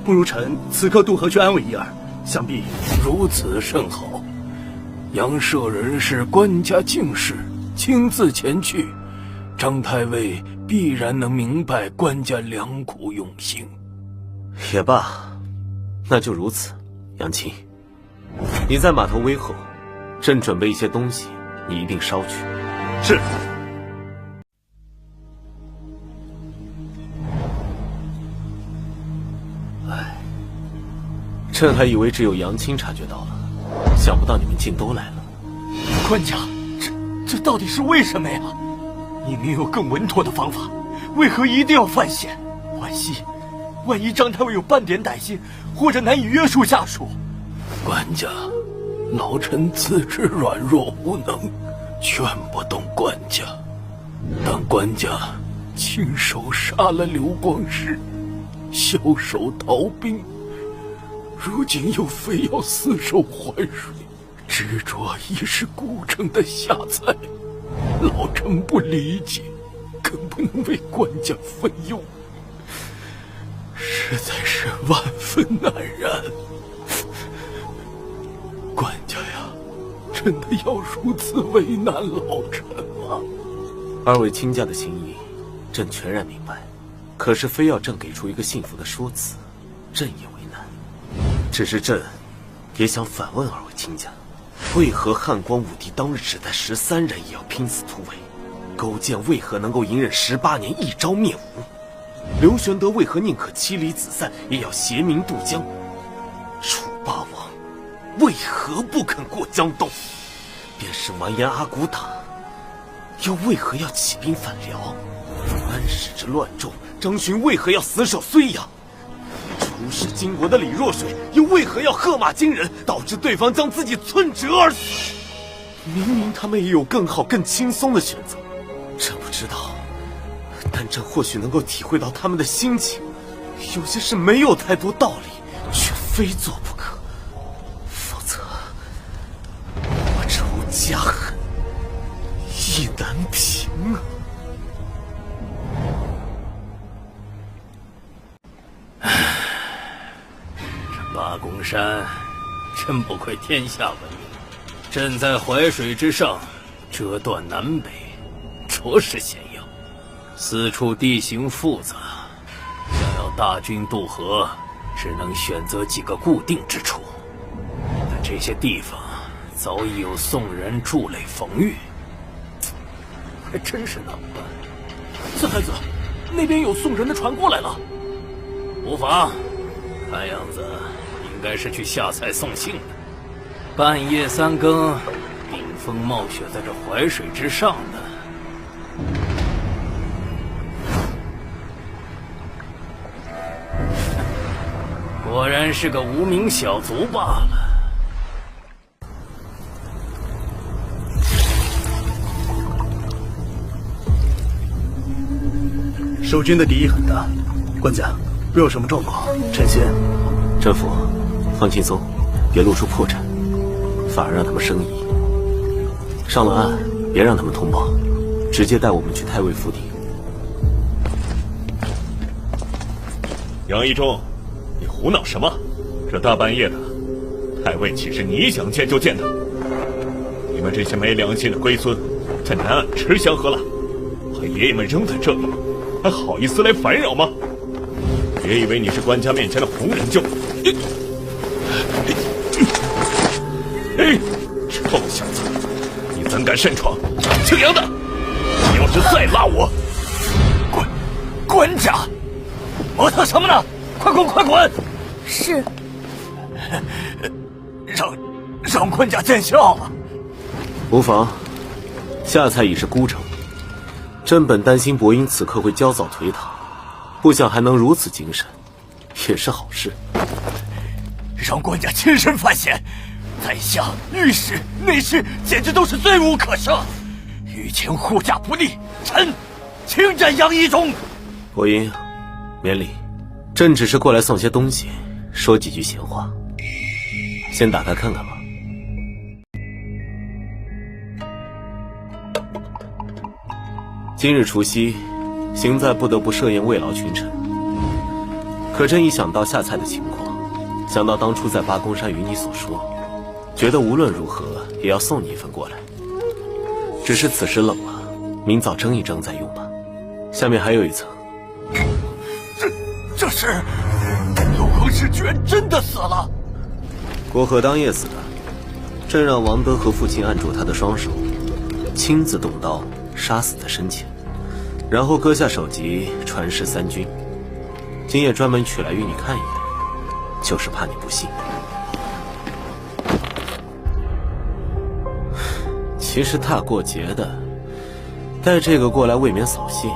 不如臣此刻渡河去安慰一二，想必如此甚好。杨舍人是官家敬事，亲自前去，张太尉必然能明白官家良苦用心。也罢，那就如此。杨青，你在码头威候，朕准备一些东西，你一并捎去。是。唉，朕还以为只有杨青察觉到了，想不到你们竟都来了。官家，这这到底是为什么呀？明明有更稳妥的方法，为何一定要犯险？万一张太尉有半点歹心，或者难以约束下属，官家，老臣自知软弱无能，劝不动官家。但官家亲手杀了刘光世，枭首逃兵，如今又非要死守淮水，执着已是孤城的下菜，老臣不理解，更不能为官家分忧，实在是万分难然。官家呀，真的要如此为难老臣吗？二位卿家的情谊，朕全然明白。可是非要朕给出一个信服的说辞，朕也为难。只是朕也想反问二位卿家，为何汉光武帝当日只带13人也要拼死突围？勾践为何能够隐忍18年一朝灭吴？刘玄德为何宁可妻离子散也要携民渡江？楚霸王为何不肯过江东？便是完颜阿骨打，又为何要起兵反辽？安史之乱众，张巡为何要死守睢阳？出使金国的李若水又为何要喝马惊人，导致对方将自己寸折而死？明明他们也有更好更轻松的选择，朕不知道，但朕或许能够体会到他们的心情。有些事没有太多道理，却非做不可，否则我仇家恨意难平啊！这八公山真不愧天下闻名，朕在淮水之上，折断南北，着实险要。四处地形复杂，想要大军渡河，只能选择几个固定之处。但这些地方早已有宋人筑垒防御，还真是难办。四太子，那边有宋人的船过来了。无妨，看样子应该是去下蔡送信的。半夜3更，顶风冒雪在这淮水之上呢。果然是个无名小卒罢了。守军的敌意很大，官家，若有什么状况，臣先。政府，放轻松，别露出破绽，反而让他们生疑。上了岸，别让他们通报，直接带我们去太尉府邸。杨一中，你胡闹什么？这大半夜的，太尉岂是你想见就见的？你们这些没良心的龟孙，在南岸吃香喝辣，把爷爷们扔在这里，还好意思来烦扰吗？别以为你是官家面前的红人就……臭小子，你怎敢擅闯？姓杨的，你要是再拉我，官家，磨蹭什么呢？快滚，快滚！是。让官家见笑了。无妨，下蔡已是孤城，朕本担心伯英此刻会焦躁颓唐，不想还能如此精神，也是好事。让官家亲身犯险，宰相、御史、内侍简直都是罪无可赦。御前护驾不力，臣请斩杨一中。伯英，免礼，朕只是过来送些东西，说几句闲话。先打开看看吧。今日除夕，行在不得不设宴慰劳群臣。可朕一想到下蔡的情况，想到当初在八公山与你所说，觉得无论如何也要送你一份过来。只是此时冷了，明早蒸一蒸再用吧。下面还有一层。这是刘光世居然真的死了？过河当夜死的，朕让王德和父亲按住他的双手，亲自动刀杀死在身前，然后割下首级传示三军。今夜专门取来与你看一眼，就是怕你不信。其实大过节的，带这个过来未免扫兴。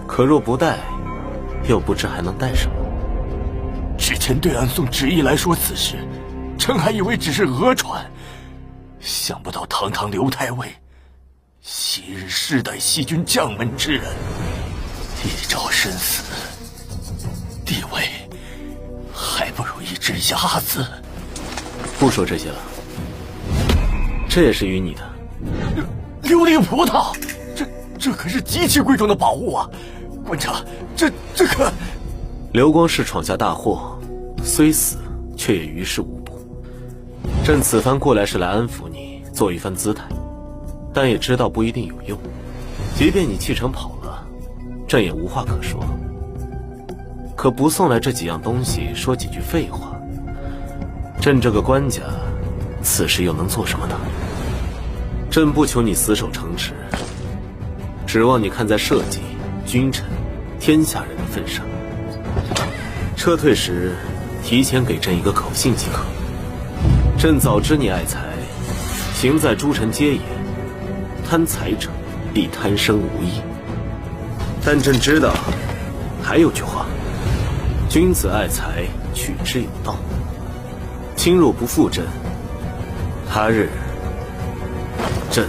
可若不带，又不知还能带什么。之前对俺送旨意来说此事，臣还以为只是讹传，想不到堂堂刘太尉，昔日世代西军将门之人，一朝身死，地位还不如一只鸭子。不说这些了，这也是与你的。琉璃葡萄，这可是极其贵重的宝物啊！官家，这可……刘光世闯下大祸，虽死，却也于事无补。朕此番过来是来安抚你，做一番姿态，但也知道不一定有用。即便你弃城跑了，朕也无话可说。可不送来这几样东西，说几句废话，朕这个官家，此时又能做什么呢？朕不求你死守城池，指望你看在社稷、君臣、天下人的份上，撤退时提前给朕一个口信即可。朕早知你爱财，行在诸臣皆也，贪财者必贪生无益。但朕知道，还有句话：君子爱财，取之有道。卿若不负朕，他日朕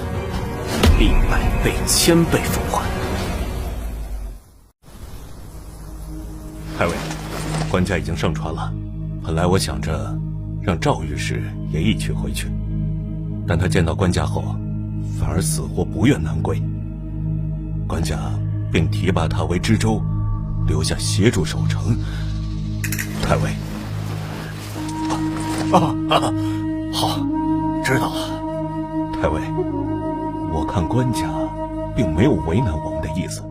必100倍、1000倍奉还。太尉，官家已经上船了。本来我想着让赵御史也一起回去，但他见到官家后，反而死活不愿南归。官家便提拔他为知州，留下协助守城。太尉，好，知道了。太尉，我看官家并没有为难我们的意思，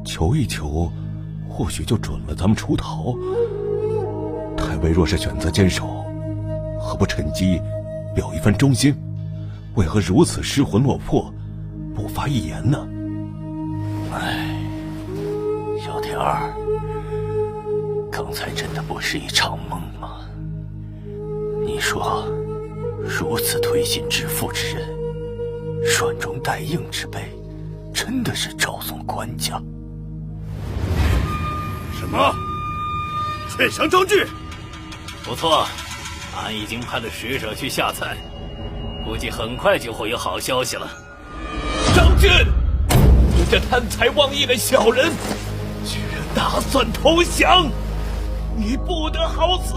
求一求，或许就准了咱们出逃。太尉若是选择坚守，何不趁机表一番忠心？为何如此失魂落魄，不发一言呢？小田儿，刚才真的不是一场梦吗？你说，如此推心置腹之人，软中带硬之辈，真的是赵宋官家？什么？劝降张俊？不错，俺已经派了使者去下蔡，估计很快就会有好消息了。张俊，你这贪财忘义的小人，居然打算投降！你不得好死！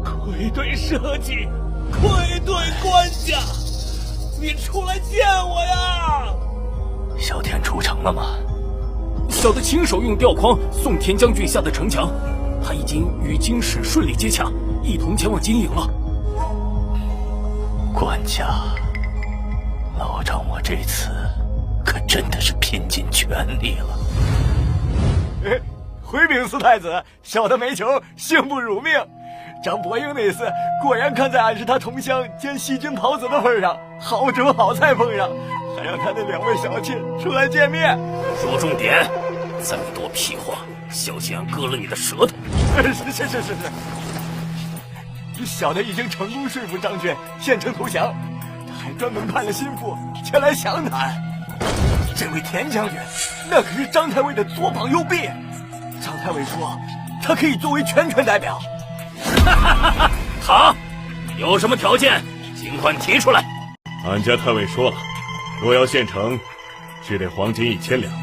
愧对社稷，愧对官家！你出来见我呀！小田出城了吗？小的亲手用吊筐送田将军下的城墙，他已经与京使顺利接洽，一同前往金营了。官家，老张我这次可真的是拼尽全力了。回禀四太子，小的没求，幸不辱命。张伯英那次果然看在俺是他同乡兼西军袍子的份上，好酒好菜奉上，还让他那2位小妾出来见面。说重点，再多屁话，小心俺割了你的舌头。是。小的已经成功说服张俊献城投降，他还专门派了心腹前来详谈。这位田将军，那可是张太尉的左膀右臂。张太尉说，他可以作为全权代表。好，有什么条件，尽管提出来。俺家太尉说了，若要献城，只得黄金1000两，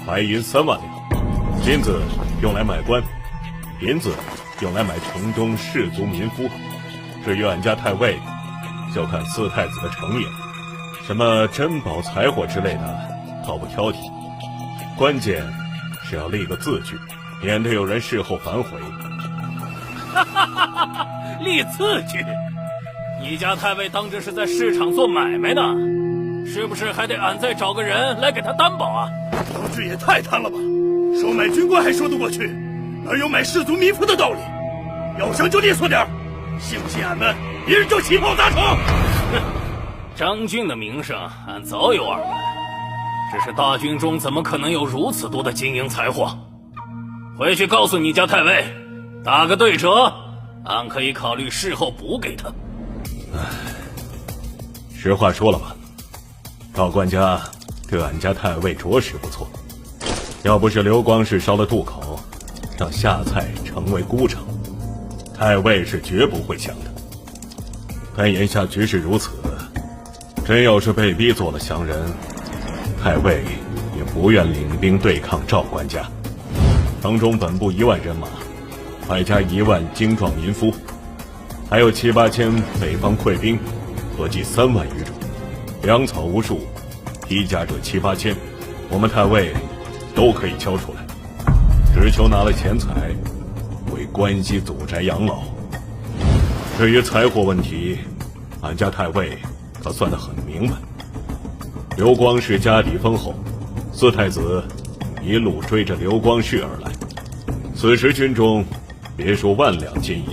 白银3万两，金子用来买官，银子用来买城中士族民夫。至于俺家太尉，就看四太子的诚意了。什么珍宝财货之类的，倒不挑剔，关键是要立个字据，免得有人事后反悔。立字据？你家太尉当这是在市场做买卖呢？是不是还得俺再找个人来给他担保啊？张俊也太贪了吧！收买军官还说得过去，哪有买士族民夫的道理？要想就利索点，信不信俺们一日就起炮砸城？张俊的名声俺早有耳闻，只是大军中怎么可能有如此多的金银财货？回去告诉你家太尉，打个对折，俺可以考虑事后补给他。实话说了吧，赵官家对俺家太尉着实不错，要不是刘光世烧了渡口，让夏菜成为孤城，太尉是绝不会降的。但眼下局势如此，真要是被逼做了降人，太尉也不愿领兵对抗赵官家。城中本部1万人马，外加1万精壮民夫，还有7、8千北方溃兵，合计3万余种，粮草无数，披甲者7、8千，我们太尉都可以交出来，只求拿了钱财，为关西祖宅养老。至于财货问题，俺家太尉可算得很明白。刘光世家底丰厚，4太子一路追着刘光世而来，此时军中别说1万两金银，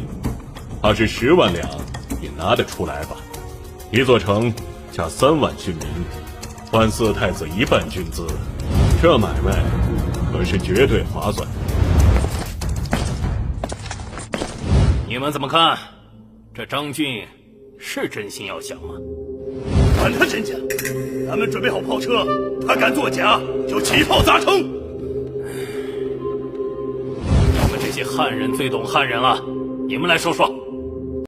怕是10万两也拿得出来吧。一座城加3万军民，换4太子1半军资，这买卖可是绝对划算。你们怎么看？这张俊是真心要降吗？管他真假，咱们准备好炮车，他敢作假就起炮砸城。你们这些汉人最懂汉人了，你们来说说，